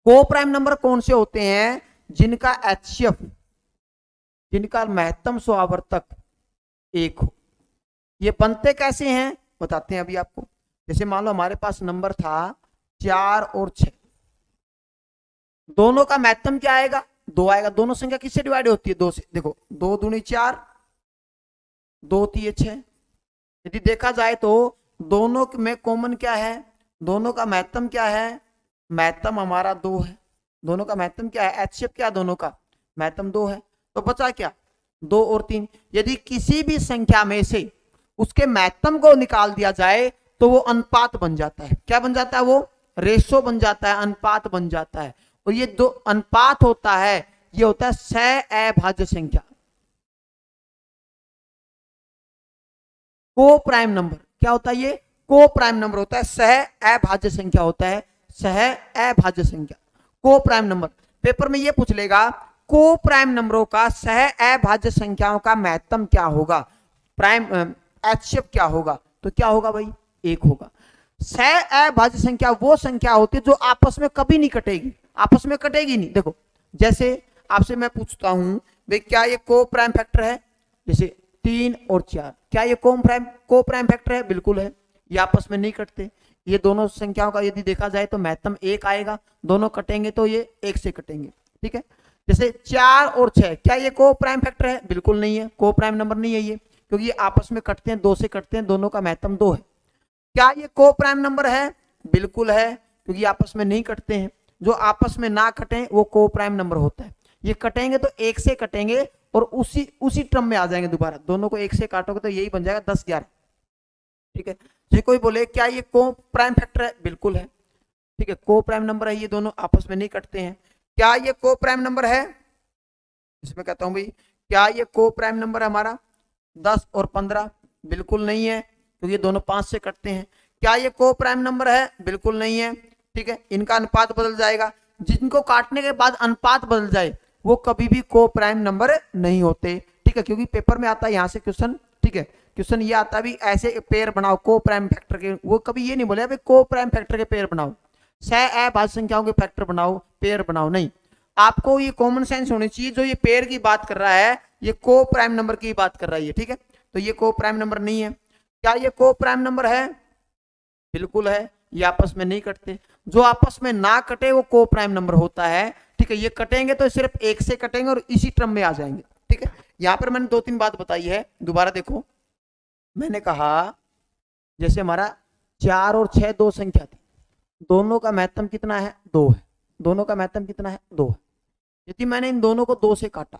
को प्राइम नंबर कौन से होते हैं, जिनका एचसीएफ, जिनका महत्तम स्वावर्तक 1 हो। ये बनते कैसे हैं बताते हैं अभी आपको। जैसे मान लो हमारे पास नंबर था 4 और 6, दोनों का महत्तम क्या आएगा, 2 आएगा। दोनों संख्या किससे डिवाइड होती है, 2 से। देखो 2 दूनी 4, 2 3 6। यदि देखा जाए तो दोनों में कॉमन क्या है, दोनों का महत्तम क्या है, महत्तम हमारा 2 है। दोनों का महत्तम क्या है, एचसीएफ क्या, दोनों का महत्तम 2 है। तो बचा क्या, 2 और 3। यदि किसी भी संख्या में से उसके महत्तम को निकाल दिया जाए तो वो अनुपात बन जाता है। क्या बन जाता है, वो रेशो बन जाता है, अनुपात बन जाता है। और ये दो अनुपात होता है, ये होता है सह-अभाज्य संख्या, को प्राइम नंबर। क्या होता है, ये को प्राइम नंबर होता है, सह-अभाज्य संख्या होता है, सह-अभाज्य संख्या, को प्राइम नंबर। पेपर में ये पूछ लेगा को प्राइम नंबरों का सह-अभाज्य संख्याओं का महत्तम क्या होगा, प्राइम एचसीएफ क्या होगा, तो क्या होगा भाई, 1 होगा। सह-अभाज्य संख्या वो संख्या होती है जो आपस में कभी नहीं कटेगी, आपस में कटेगी नहीं। देखो जैसे आपसे मैं पूछता हूं भाई क्या ये को प्राइम फैक्टर है, जैसे 3 और 4, क्या ये को प्राइम फैक्टर है, बिल्कुल है। ये आपस में नहीं कटते। ये दोनों संख्याओं का यदि देखा जाए तो महत्तम 1 आएगा, दोनों कटेंगे तो ये 1 से कटेंगे। ठीक है, जैसे 4 और 6, क्या ये को प्राइम फैक्टर है, बिल्कुल नहीं है, को प्राइम नंबर नहीं है ये, क्योंकि ये आपस में कटते हैं, 2 से कटते हैं, दोनों का महत्तम 2 है। क्या ये को प्राइम नंबर है, बिल्कुल है, क्योंकि आपस में नहीं कटते हैं। जो आपस में ना कटे वो को प्राइम नंबर होता है। ये कटेंगे तो 1 से कटेंगे और उसी टर्म में आ जाएंगे दोबारा। दोनों को 1 से काटोगे तो यही बन जाएगा 10 11। ठीक है, जो कोई बोले क्या ये को प्राइम फैक्टर है, बिल्कुल है। ठीक है, को प्राइम नंबर है, ये दोनों आपस में नहीं कटते हैं। क्या ये को प्राइम नंबर है, इसमें कहता हूं भाई क्या ये को प्राइम नंबर है हमारा 10 और 15, बिल्कुल नहीं है, क्योंकि ये दोनों 5 से कटते हैं। क्या ये को प्राइम नंबर है? बिल्कुल नहीं है। ठीक है, इनका अनुपात बदल जाएगा। जिनको काटने के बाद अनुपात बदल जाए वो कभी भी को प्राइम नंबर नहीं होते। ठीक है, क्योंकि पेपर में आता है यहाँ से क्वेश्चन। ठीक है, क्वेश्चन ये आता भी ऐसे पेयर बनाओ को प्राइम फैक्टर के, वो कभी ये नहीं बोले भाई को प्राइम फैक्टर के पेयर बनाओ, सह अभाज्य संख्याओं के फैक्टर बनाओ, पेयर बनाओ, नहीं। आपको ये कॉमन सेंस होनी चाहिए, जो ये पेयर की बात कर रहा है ये को प्राइम नंबर की बात कर रहा है। ठीक है, तो ये को प्राइम नंबर नहीं है। क्या ये को प्राइम नंबर है? बिल्कुल है। ये आपस में नहीं कटते। जो आपस में ना कटे वो को प्राइम नंबर होता है। ठीक है, ये कटेंगे तो सिर्फ एक से कटेंगे और इसी टर्म में आ जाएंगे। ठीक है, यहां पर मैंने 2-3 बात बताई है, दोबारा देखो। मैंने कहा जैसे हमारा 4 और 6 दो संख्या थी, दोनों का महत्तम कितना है? 2 है। दोनों का महत्तम कितना है? 2 है। यदि मैंने इन दोनों को 2 से काटा,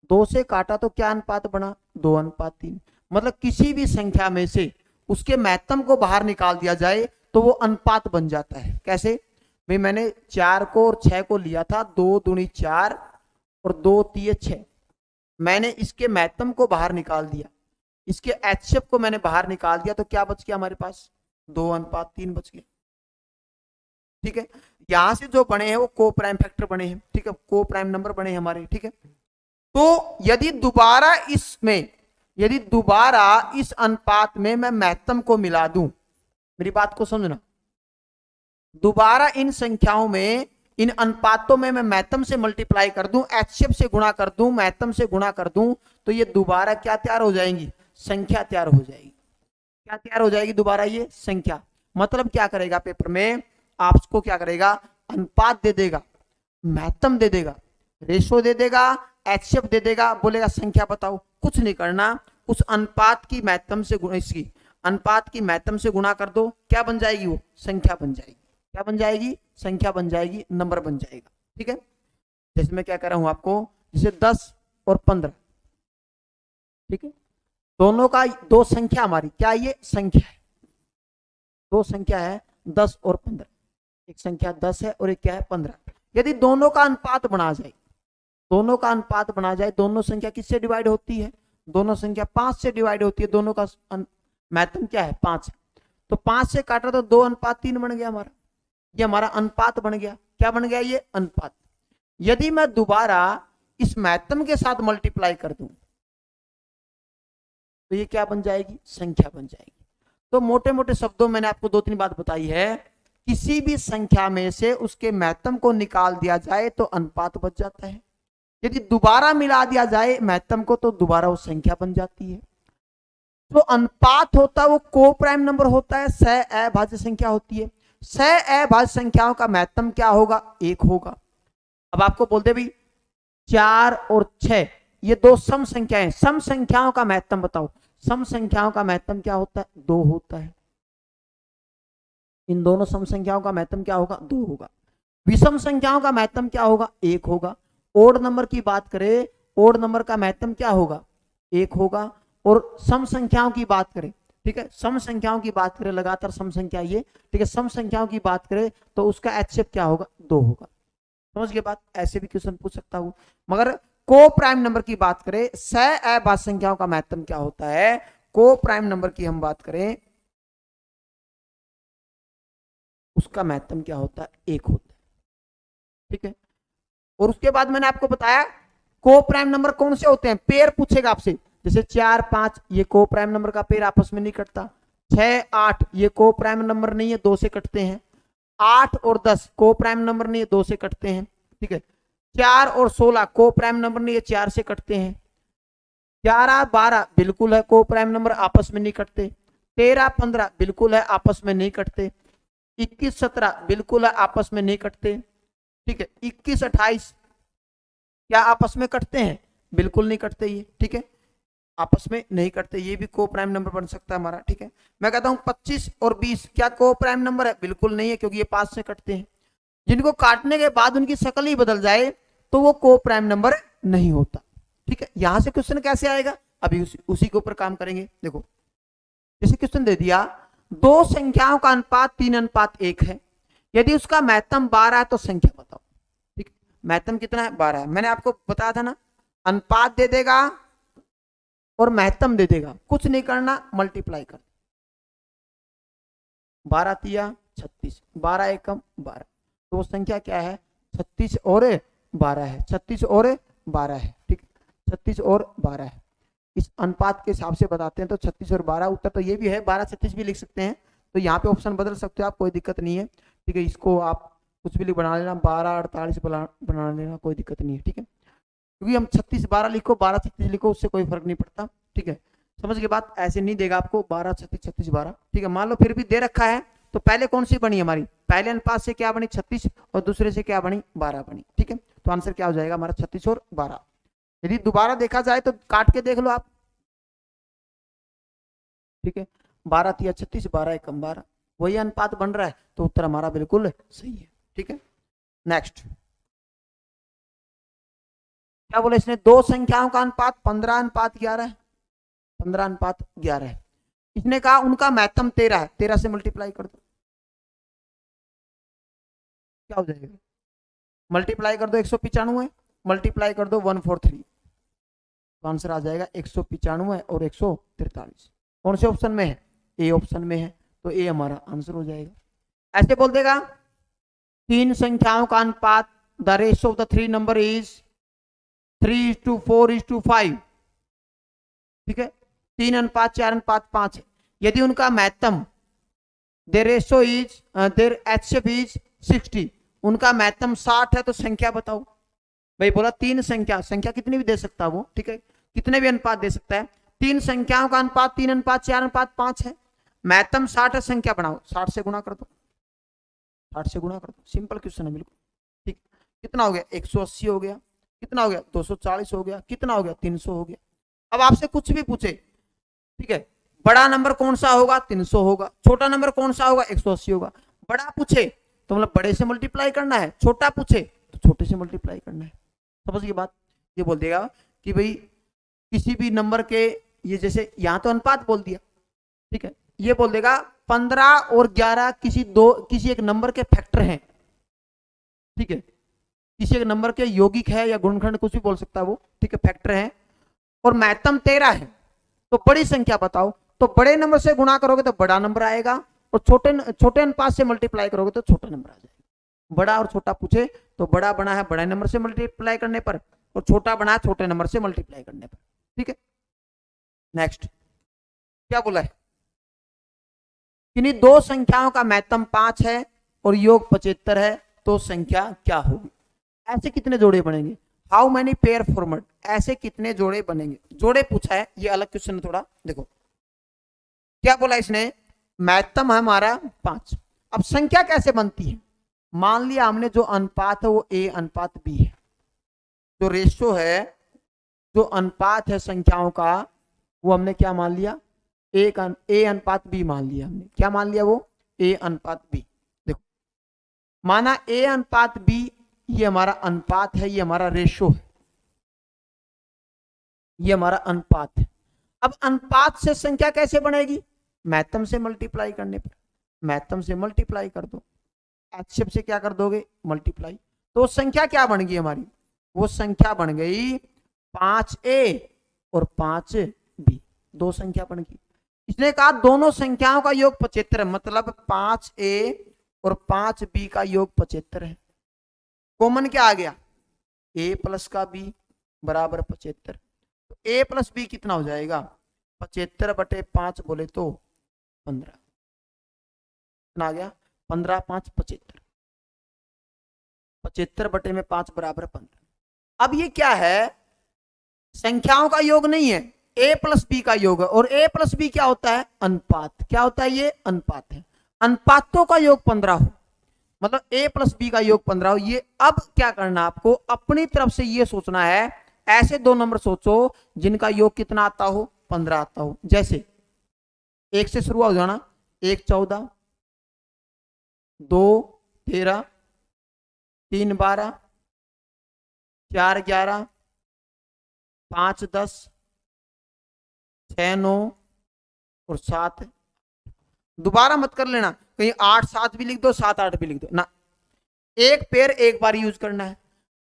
2 से काटा तो क्या अनुपात बना? 2:3। मतलब किसी भी संख्या में से उसके महत्तम को बाहर निकाल दिया जाए तो वो अनुपात बन जाता है। कैसे भाई? मैंने 4 को और 6 को लिया था, 2 दूनी 4 और 2 तिये 6। मैंने इसके महत्तम को बाहर निकाल दिया, इसके एचसीएफ को मैंने बाहर निकाल दिया, तो क्या बच गया हमारे पास? 2:3 बच गया। ठीक है, यहां से जो बने हैं वो को प्राइम फैक्टर बने हैं। ठीक है, को प्राइम नंबर बने हैं हमारे। ठीक है, तो यदि दोबारा इस अनुपात में मैं महत्तम को मिला दूं, मेरी बात को समझना, दोबारा इन संख्याओं में, इन अनुपातों में मैं महत्तम से मल्टीप्लाई कर दूं, एचसीएफ से गुणा कर दूं, महत्तम से गुणा कर दूं, तो ये दोबारा क्या तैयार हो जाएंगी? संख्या तैयार हो जाएगी। क्या तैयार हो जाएगी दोबारा? ये संख्या। मतलब क्या करेगा पेपर में? आपको क्या करेगा? अनुपात दे देगा, महत्तम दे देगा, रेशो दे देगा, एचसीएफ दे देगा, बोलेगा संख्या बताओ। कुछ नहीं करना, उस अनुपात की महत्तम से गुणा, इसकी अनुपात की महत्तम से गुणा कर दो, क्या बन जाएगी? वो संख्या बन जाएगी। क्या बन जाएगी? संख्या बन जाएगी, नंबर बन जाएगा। ठीक है, जैसे मैं क्या कर रहा हूं आपको, जैसे 10 और 15। ठीक है, दोनों का दो संख्या हमारी, क्या ये संख्या है? दो संख्या है 10 और 15। एक संख्या 10 है और एक क्या है? 15। यदि दोनों का अनुपात बना जाए, दोनों का अनुपात बना जाए, दोनों संख्या किससे डिवाइड होती है? दोनों संख्या 5 से डिवाइड होती है। दोनों का महत्तम क्या है? 5 है। तो 5 से काटा तो 2:3 बन गया हमारा। ये हमारा अनुपात बन गया। क्या बन गया? ये अनुपात। यदि मैं दोबारा इस महत्तम के साथ मल्टीप्लाई कर दूं तो ये क्या बन जाएगी? संख्या बन जाएगी। तो मोटे मोटे शब्दों मैंने आपको 2-3 बात बताई है। किसी भी संख्या में से उसके महत्तम को निकाल दिया जाए तो अनुपात बच जाता है। यदि दोबारा मिला दिया जाए महत्तम को तो दोबारा वो संख्या बन जाती है। तो अनुपात होता है वो को प्राइम नंबर होता है, सह अभाज्य संख्या होती है। सह अभाज्य संख्याओं का महत्तम क्या होगा? 1 होगा। अब आपको बोलते भाई 4 और 6 ये दो सम संख्याएं, सम संख्याओं का महत्तम बताओ। सम संख्याओं का महत्तम क्या होता है? 2 होता है। इन दोनों सम संख्याओं का महत्तम क्या होगा? 2 होगा। विषम संख्याओं का महत्तम क्या होगा? 1 होगा। ओड नंबर की बात करें, ओड नंबर का महत्तम क्या होगा? 1 होगा। और सम संख्याओं की बात करें, ठीक है, सम संख्याओं की बात करें, लगातार सम संख्या ये, ठीक है, सम संख्याओं की बात करें तो उसका एचसीएफ क्या होगा? 2 होगा। समझ गए बात? ऐसे भी क्वेश्चन पूछ सकता हूं। मगर को प्राइम नंबर की बात करें, सह अभाज्य संख्याओं का महत्तम क्या होता है? को प्राइम नंबर की हम बात करें, उसका महत्तम क्या होता है? 1 होता है। ठीक है, और उसके बाद मैंने आपको बताया को प्राइम नंबर कौन से होते हैं? पेयर पूछेगा आपसे, जैसे 4, 5 ये को प्राइम नंबर का पेयर आपस में नहीं कटता। 6, 8 ये को प्राइम नंबर नहीं है, 2 से कटते हैं। 8 और 10 को प्राइम नंबर नहीं है, 2 से कटते हैं। ठीक है, 4 और 16 को प्राइम नंबर नहीं है, 4 से कटते हैं। 11, 12 बिल्कुल है को प्राइम नंबर, आपस में नहीं कटते। 13, 15 बिल्कुल है, आपस में नहीं कटते। 21, 17 बिल्कुल है, आपस में नहीं कटते। ठीक है, 21, 28 क्या आपस में कटते हैं? बिल्कुल नहीं कटते ये। ठीक है, आपस में नहीं कटते, ये भी को प्राइम नंबर बन सकता है हमारा। ठीक है, मैं कहता हूं 25 और 20 क्या को प्राइम नंबर है? बिल्कुल नहीं है, क्योंकि ये 5 से कटते हैं। जिनको काटने के बाद उनकी शक्ल ही बदल जाए तो वो को प्राइम नंबर नहीं होता। ठीक है, यहां से क्वेश्चन कैसे आएगा? अभी उसी के ऊपर काम करेंगे। देखो, जैसे क्वेश्चन दे दिया, दो संख्याओं का अनुपात 3:1 है, यदि उसका महत्तम 12 है तो संख्या बताओ। ठीक, महत्तम कितना है? 12 है। मैंने आपको बताया था ना, अनुपात दे देगा और महत्तम दे देगा, कुछ नहीं करना, मल्टीप्लाई कर। 12 तिया 36, 12 एकम 12, तो वो संख्या क्या है 36 और 12 है, 36 और 12 है, ठीक, 36 और 12 है। इस अनुपात के हिसाब से बताते हैं तो 36 और 12, उत्तर तो ये भी है, 12 36 भी लिख सकते हैं, तो यहाँ पे ऑप्शन बदल सकते हो आप, कोई दिक्कत नहीं है, ठीक है। इसको आप कुछ भी बना लेना, 12 48 बना लेना, कोई दिक्कत नहीं है, ठीक है। क्योंकि हम 36 12 लिखो 12 36 लिखो, उससे कोई फर्क नहीं पड़ता, ठीक है। समझ के बात, ऐसे नहीं देगा आपको 12 36 36 12, ठीक है। मान लो फिर भी दे रखा है, तो पहले कौन सी बनी हमारी, पहले अनुपात से क्या बनी 36 और दूसरे से क्या बनी 12 बनी, ठीक है। तो आंसर क्या हो जाएगा हमारा 36 और 12। यदि दोबारा देखा जाए तो काट के देख लो आप, ठीक है, 12 तिया 36, 12 एकम 12, वही अनुपात बन रहा है, तो उत्तर हमारा बिल्कुल सही है, ठीक है। नेक्स्ट क्या बोला इसने, दो संख्याओं का अनुपात 15:11 है, 15:11 है। इसने कहा उनका महत्तम 13 है, 13 से मल्टीप्लाई कर दो, क्या हो जाएगा, मल्टीप्लाई कर दो 195, मल्टीप्लाई कर दो 143, तो आंसर आ जाएगा 195 और 143। कौन से ऑप्शन में है, ए ऑप्शन में है, तो ए हमारा आंसर हो जाएगा। ऐसे बोल देगा तीन संख्याओं का अनुपात, the ratio of the three number is 3:4:5, ठीक है, 3:4:5 है। यदि उनका महत्तम, their ratio is, their HCF is 60, उनका महत्तम 60 है, तो संख्या बताओ। भाई बोला तीन संख्या, संख्या कितनी भी दे सकता है वो, ठीक है, कितने भी अनुपात दे सकता है, तीन संख्याओं का अनुपात 3:4:5 है, महत्तम 60 है, संख्या बनाओ, 60 से गुणा कर दो, 60 से गुणा कर दो, सिंपल क्वेश्चन है बिल्कुल, ठीक। कितना हो गया 180 हो गया, कितना हो गया 240 हो गया, कितना हो गया 300 हो गया। अब आपसे कुछ भी पूछे, ठीक है, बड़ा नंबर कौन सा होगा 300 होगा, छोटा नंबर कौन सा होगा 180 होगा। बड़ा पूछे तो मतलब बड़े से मल्टीप्लाई करना है, छोटा पूछे तो छोटे से मल्टीप्लाई करना है, समझ गए बात। ये बोल देगा कि भाई किसी भी नंबर के, ये जैसे यहाँ तो अनुपात बोल दिया, ठीक है, ये बोल देगा 15 और 11 किसी एक नंबर के फैक्टर हैं, ठीक है, किसी एक नंबर के यौगिक है या गुणनखंड, कुछ भी बोल सकता है वो, ठीक है, फैक्टर है, और महत्तम 13 है, तो बड़ी संख्या बताओ, तो बड़े नंबर से गुणा करोगे तो बड़ा नंबर आएगा, और छोटे अनुपात से मल्टीप्लाई करोगे तो छोटा नंबर आ जाएगा। बड़ा और छोटा पूछे तो बड़ा बना है बड़े नंबर से मल्टीप्लाई करने पर, और छोटा बना है छोटे नंबर से मल्टीप्लाई करने पर, ठीक है। नेक्स्ट क्या बोला है, किन्हीं दो संख्याओं का महत्तम 5 है और योग 75 है, तो संख्या क्या होगी। ऐसे कितने जोड़े बनेंगे, हाउ मैनी पेयर फॉर्मेट, ऐसे कितने जोड़े बनेंगे, जोड़े पूछा है, ये अलग क्वेश्चन है थोड़ा, देखो क्या बोला इसने, महत्तम है हमारा 5। अब संख्या कैसे बनती है, मान लिया हमने जो अनुपात है वो A:B है, जो रेशियो है, जो अनुपात है संख्याओं का, वो हमने क्या मान लिया, A:B मान लिया हमने, क्या मान लिया वो A:B। देखो माना A:B, ये हमारा अनुपात है, ये हमारा रेशियो है, ये हमारा अनुपात है। अब अनुपात से संख्या कैसे बनेगी, महत्तम से मल्टीप्लाई करने पर, महत्तम से मल्टीप्लाई कर दो, एचसीएफ से क्या कर दोगे मल्टीप्लाई, तो संख्या क्या बन गई हमारी, वो संख्या बन गई 5A और 5B, दो संख्या बन गई। इसने कहा दोनों संख्याओं का योग 75 है, मतलब 5A और 5B का योग 75 है। कॉमन क्या आ गया, A प्लस का B बराबर 75, तो A प्लस B कितना हो जाएगा 75/5 बोले तो 15, कितना आ गया 15 5 75, 75/5 बराबर 15। अब ये क्या है, संख्याओं का योग नहीं है, A प्लस B का योग है, और A प्लस B क्या होता है अनुपात, क्या होता है ये अनुपात है, अनुपातों का योग 15 हो, मतलब A प्लस B का योग 15 हो। ये अब क्या करना आपको, अपनी तरफ से ये सोचना है, ऐसे दो नंबर सोचो जिनका योग कितना आता हो 15 आता हो, जैसे 1 से शुरू हो जाना, 1 14, 2 13, 3 12, 4 11, 5 10, 6 9 और 7। दोबारा मत कर लेना, कहीं 8 7 भी लिख दो, 7 8 भी लिख दो ना, एक पेयर एक बार यूज करना है।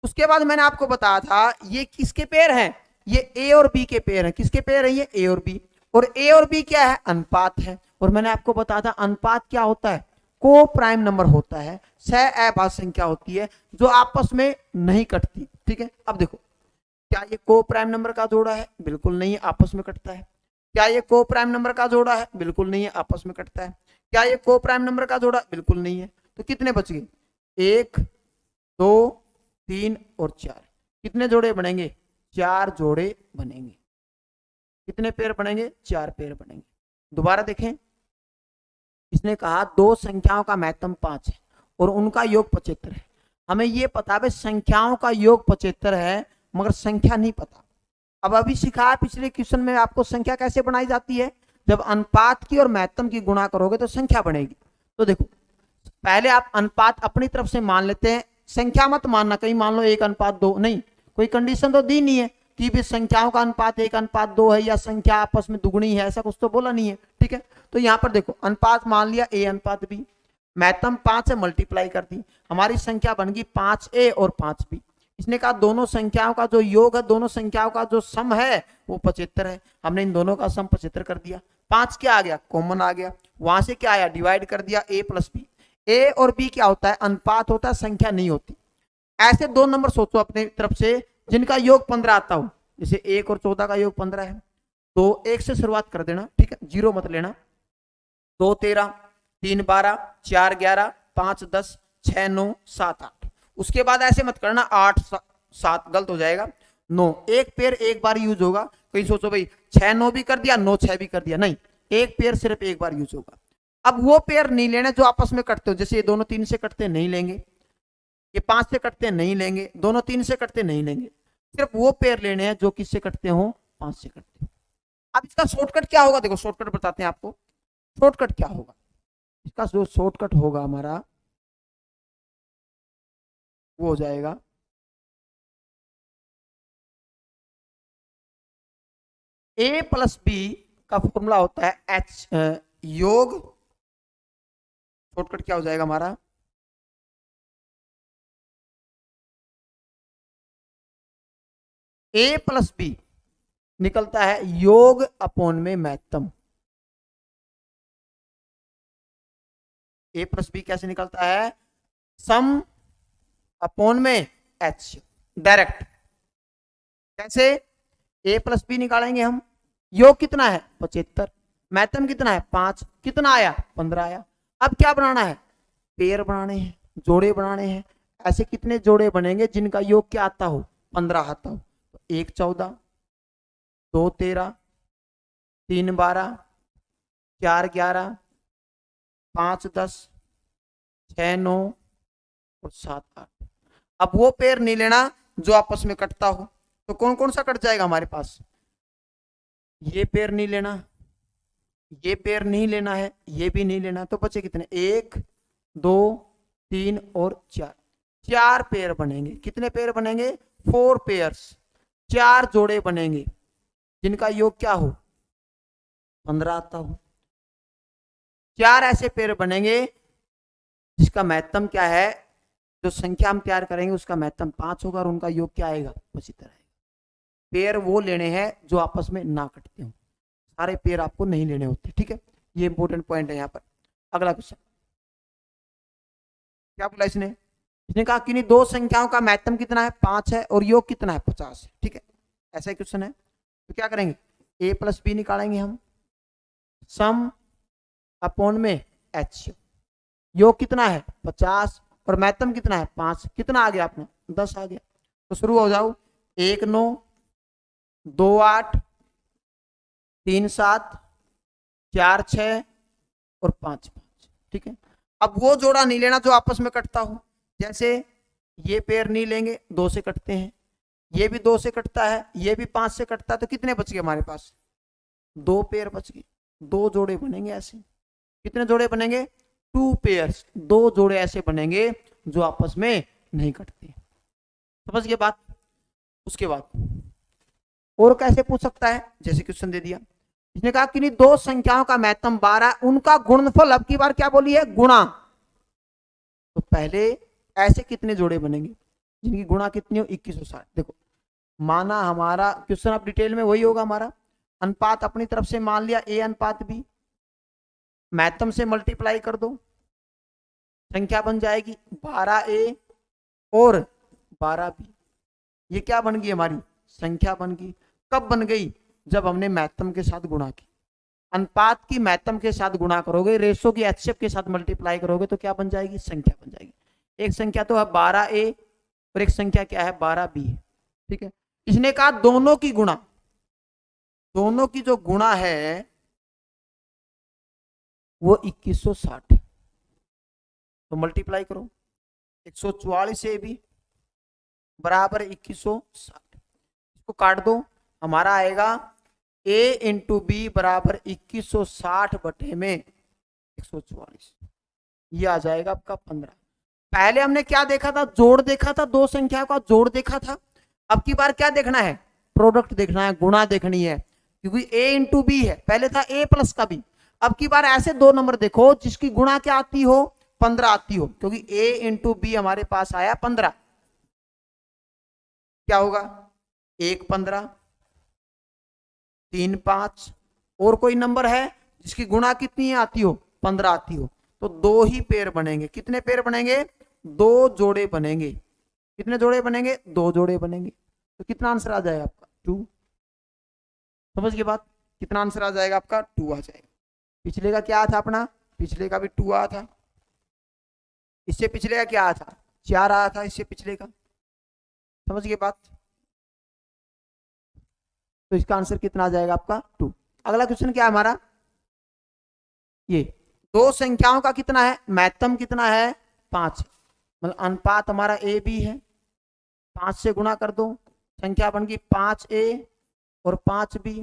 उसके बाद मैंने आपको बताया था ये किसके पेयर हैं, ये A और B के पेयर हैं। किसके पेयर हैं ये, A और B, और A और B क्या है अनुपात है, और मैंने आपको बताया था अनुपात क्या होता है, को प्राइम नंबर होता है, सह अभाज्य संख्या होती है जो आपस में नहीं कटती। ठीक है, अब देखो क्या ये को प्राइम नंबर का जोड़ा है, बिल्कुल नहीं, आपस में कटता है। क्या ये को प्राइम नंबर का जोड़ा है, बिल्कुल नहीं है, आपस में कटता है। क्या ये को प्राइम नंबर का जोड़ा, बिल्कुल नहीं है। तो कितने बच गए, 1 2 3 और 4, कितने जोड़े बनेंगे, 4 जोड़े बनेंगे। कितने पेयर बनेंगे, 4 पेयर बनेंगे। दोबारा देखें, इसने कहा दो संख्याओं का महत्तम 5 है और उनका योग 75 है। हमें ये पता है संख्याओं का योग 75 है मगर संख्या नहीं पता। अब अभी सिखाया पिछले क्वेश्चन में आपको संख्या कैसे बनाई जाती है, जब अनुपात की और महत्तम की गुणा करोगे तो संख्या बनेगी। तो देखो पहले आप अनुपात अपनी तरफ से मान लेते हैं, संख्या मत मानना कहीं मान लो 1:2, नहीं, कोई कंडीशन तो दी नहीं है कि भी संख्याओं का अनुपात 1:2 है या संख्या आपस में दुगुनी है, ऐसा कुछ तो बोला नहीं है। ठीक है, तो यहाँ पर देखो अनुपात मान लिया A:B, महत्तम 5 है, मल्टीप्लाई कर दी, हमारी संख्या बन गई 5A और 5B। इसने कहा दोनों संख्याओं का जो योग है, दोनों संख्याओं का जो सम है वो 75 है। हमने इन दोनों का सम 75 कर दिया। 5 क्या आ गया, कॉमन आ गया, वहां से क्या आया, डिवाइड कर दिया, A+B। A और B क्या होता है, अनुपात होता है, संख्या नहीं होती। ऐसे दो नंबर सोचो अपने तरफ से जिनका योग 15 आता हो, जैसे 1 और 14 का योग 15 है, तो 1 से शुरुआत कर देना। ठीक है, 0 मत लेना। 2 13, 3 12, 4 11, 5 10, 6 9, 7 8। उसके बाद ऐसे मत करना 8 7, गलत हो जाएगा। 9, एक पेयर एक बार यूज होगा। कहीं सोचो भाई 6 9 भी कर दिया, 9 6 भी कर दिया, नहीं, एक पेयर सिर्फ एक बार यूज होगा। अब वो पेयर नहीं लेने जो आपस में कटते हो, जैसे ये दोनों 3 से कटते नहीं लेंगे, ये 5 से कटते नहीं लेंगे, दोनों 3 से कटते नहीं लेंगे, सिर्फ वो पेयर लेने हैं जो किससे कटते हो, 5 से कटते हो। अब इसका शॉर्टकट क्या होगा, देखो शॉर्टकट बताते हैं आपको। शॉर्टकट क्या होगा, इसका जो शॉर्टकट होगा हमारा वो हो जाएगा A+B का फॉर्मूला होता है H योग, शॉर्टकट क्या हो जाएगा हमारा, A+B निकलता है योग अपॉन में महत्तम। A+B कैसे निकलता है, सम अपॉन में H, डायरेक्ट। कैसे, A+B निकालेंगे हम, योग कितना है 75, महत्तम कितना है 5, कितना आया 15 आया। अब क्या बनाना है, पेयर बनाने हैं, जोड़े बनाने हैं। ऐसे कितने जोड़े बनेंगे जिनका योग क्या आता हो, 15 आता हो। 1 14, 2 13, 3 12, 4 11, 5 10, 6 9 और 7 8। अब वो पेयर नहीं लेना जो आपस में कटता हो, तो कौन कौन सा कट जाएगा हमारे पास, ये पेयर नहीं लेना, ये पेयर नहीं लेना है, ये भी नहीं लेना, तो बचे कितने, 1 2 3 और 4, 4 पेयर बनेंगे। कितने पेयर बनेंगे, 4 पेयर्स, 4 जोड़े बनेंगे जिनका योग क्या हो, 15 आता हो। 4 ऐसे पेयर बनेंगे जिसका महत्तम क्या है, जो संख्या हम तैयार करेंगे उसका महत्तम 5 होगा और उनका योग क्या आएगा, 75 आएगा। पेयर वो लेने हैं जो आपस में ना कटते हो, सारे पेयर आपको नहीं लेने होते। ठीक है, ये इंपॉर्टेंट पॉइंट है यहाँ पर। अगला क्वेश्चन क्या बोला इसने, इसने कहा कि दो संख्याओं का महत्तम कितना है, 5 है और योग कितना है, 50 है। ठीक है, ऐसा ही क्वेश्चन है। तो क्या करेंगे, A+B निकालेंगे हम, सम अपॉन में H, योग कितना है 50 और महत्तम कितना है 5, कितना आ गया आपने, 10 आ गया। तो शुरू हो जाओ, 1 9, 2 8, 3 7, 4 6 और 5 5। ठीक है, अब वो जोड़ा नहीं लेना जो आपस में कटता हो, जैसे ये पेयर नहीं लेंगे, 2 से कटते हैं, ये भी 2 से कटता है, ये भी 5 से कटता है, तो कितने बच गए हमारे पास, 2 पेयर बच गए, 2 जोड़े बनेंगे ऐसे। कितने जोड़े बनेंगे, 2 पेयर्स, 2 जोड़े ऐसे बनेंगे जो आपस में नहीं कटते। समझ गए बात। उसके बाद और कैसे पूछ सकता है, जैसे क्वेश्चन दे दिया, इसने कहा कि दो संख्याओं का महत्तम 12, उनका गुणनफल अब की बार क्या बोली है, गुणा। तो पहले ऐसे कितने जोड़े बनेंगे जिनकी गुणा कितनी हो, 2160। देखो माना हमारा क्वेश्चन अब डिटेल में वही होगा हमारा, अनुपात अपनी तरफ से मान लिया A/B, मैथम से मल्टीप्लाई कर दो, संख्या बन जाएगी 12a और 12b। ये क्या बन गई हमारी संख्या बन गई। कब बन गई? जब हमने मैथम के साथ गुणा की। अनुपात की मैथम के साथ गुणा करोगे, रेशो की एचसीएफ के साथ मल्टीप्लाई करोगे तो क्या बन जाएगी? संख्या बन जाएगी। एक संख्या तो है 12a और एक संख्या क्या है? 12b। ठीक है, इसने कहा दोनों की गुणा, दोनों की जो गुणा है वो 2160, तो मल्टीप्लाई करो 144ab बराबर 2160। इसको काट दो, हमारा आएगा a इंटू बी बराबर 2160 बटे में 144। ये आ जाएगा आपका 15। पहले हमने क्या देखा था? जोड़ देखा था, दो संख्या का जोड़ देखा था। अब की बार क्या देखना है? प्रोडक्ट देखना है, गुणा देखनी है, क्योंकि a इंटू बी है, पहले था a प्लस का b। अब की बार ऐसे दो नंबर देखो जिसकी गुणा क्या आती हो? 15 आती हो, क्योंकि a इंटू बी हमारे पास आया 15। क्या होगा? 1 15 3 5 और कोई नंबर है जिसकी गुणा कितनी आती हो? 15 आती हो, तो दो ही पेयर बनेंगे। कितने पेयर बनेंगे? दो जोड़े बनेंगे। कितने जोड़े बनेंगे? दो जोड़े बनेंगे। तो कितना आंसर आ जाएगा आपका? 2। समझ के बात? कितना आंसर आ जाएगा आपका? 2 आ जाएगा। पिछले का क्या था अपना? पिछले का भी 2 आया था। इससे पिछले का क्या आया था? 4 आया था इससे पिछले का। समझ गए बात? तो इसका आंसर कितना आ जाएगा आपका? 2। अगला क्वेश्चन क्या है हमारा? ये दो संख्याओं का कितना है? मैथम कितना है? 5। मतलब अनुपात हमारा ए बी है। 5 से गुणा कर दो, संख्या बन गई 5a और 5b।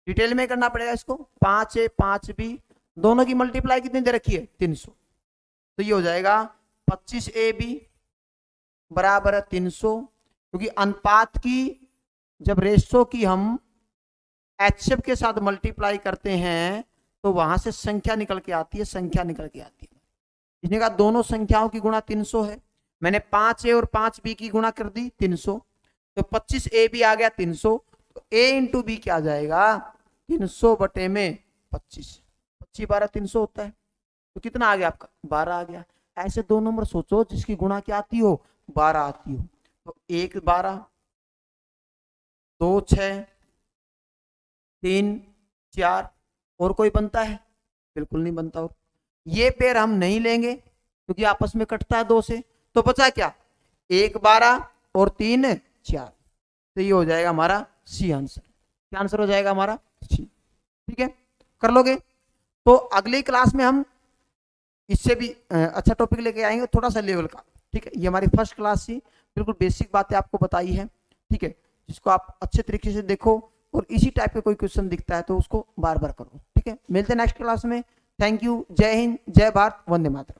डिटेल में करना पड़ेगा इसको। 5a 5b दोनों की मल्टीप्लाई कितनी दे रखी है? 300। तो ये हो जाएगा 25ab बराबर है 300, क्योंकि अनुपात की जब रेशो की हम एचसीएफ के साथ मल्टीप्लाई करते हैं तो वहां से संख्या निकल के आती है, संख्या निकल के आती है। इसने कहा दोनों संख्याओं की गुणा 300 है। मैंने 5a और 5b की गुणा कर दी 300, तो 25ab आ गया 300। तो a इंटू बी क्या आ जाएगा? 300 बटे में 25। 25 12 300 होता है, तो कितना आ गया आपका? 12 आ गया। ऐसे दो नंबर सोचो जिसकी गुणा क्या आती हो? 12 आती हो। तो 1 12 2 6 3 4 और कोई बनता है? बिल्कुल नहीं बनता। और ये पेयर हम नहीं लेंगे क्योंकि आपस में कटता है 2 से। तो बचा क्या? 1 12 और 3 4। तो ये हो जाएगा हमारा सी आंसर। क्या आंसर हो जाएगा हमारा? सी। ठीक है, कर लोगे? तो अगली क्लास में हम इससे भी अच्छा टॉपिक लेके आएंगे, थोड़ा सा लेवल का। ठीक है, ये हमारी फर्स्ट क्लास थी, बिल्कुल बेसिक बातें आपको बताई है। ठीक है, जिसको आप अच्छे तरीके से देखो और इसी टाइप के कोई क्वेश्चन दिखता है तो उसको बार बार करो। ठीक है, मिलते हैं नेक्स्ट क्लास में। Thank you. जय हिंद, जय भारत, वंदे मातरम।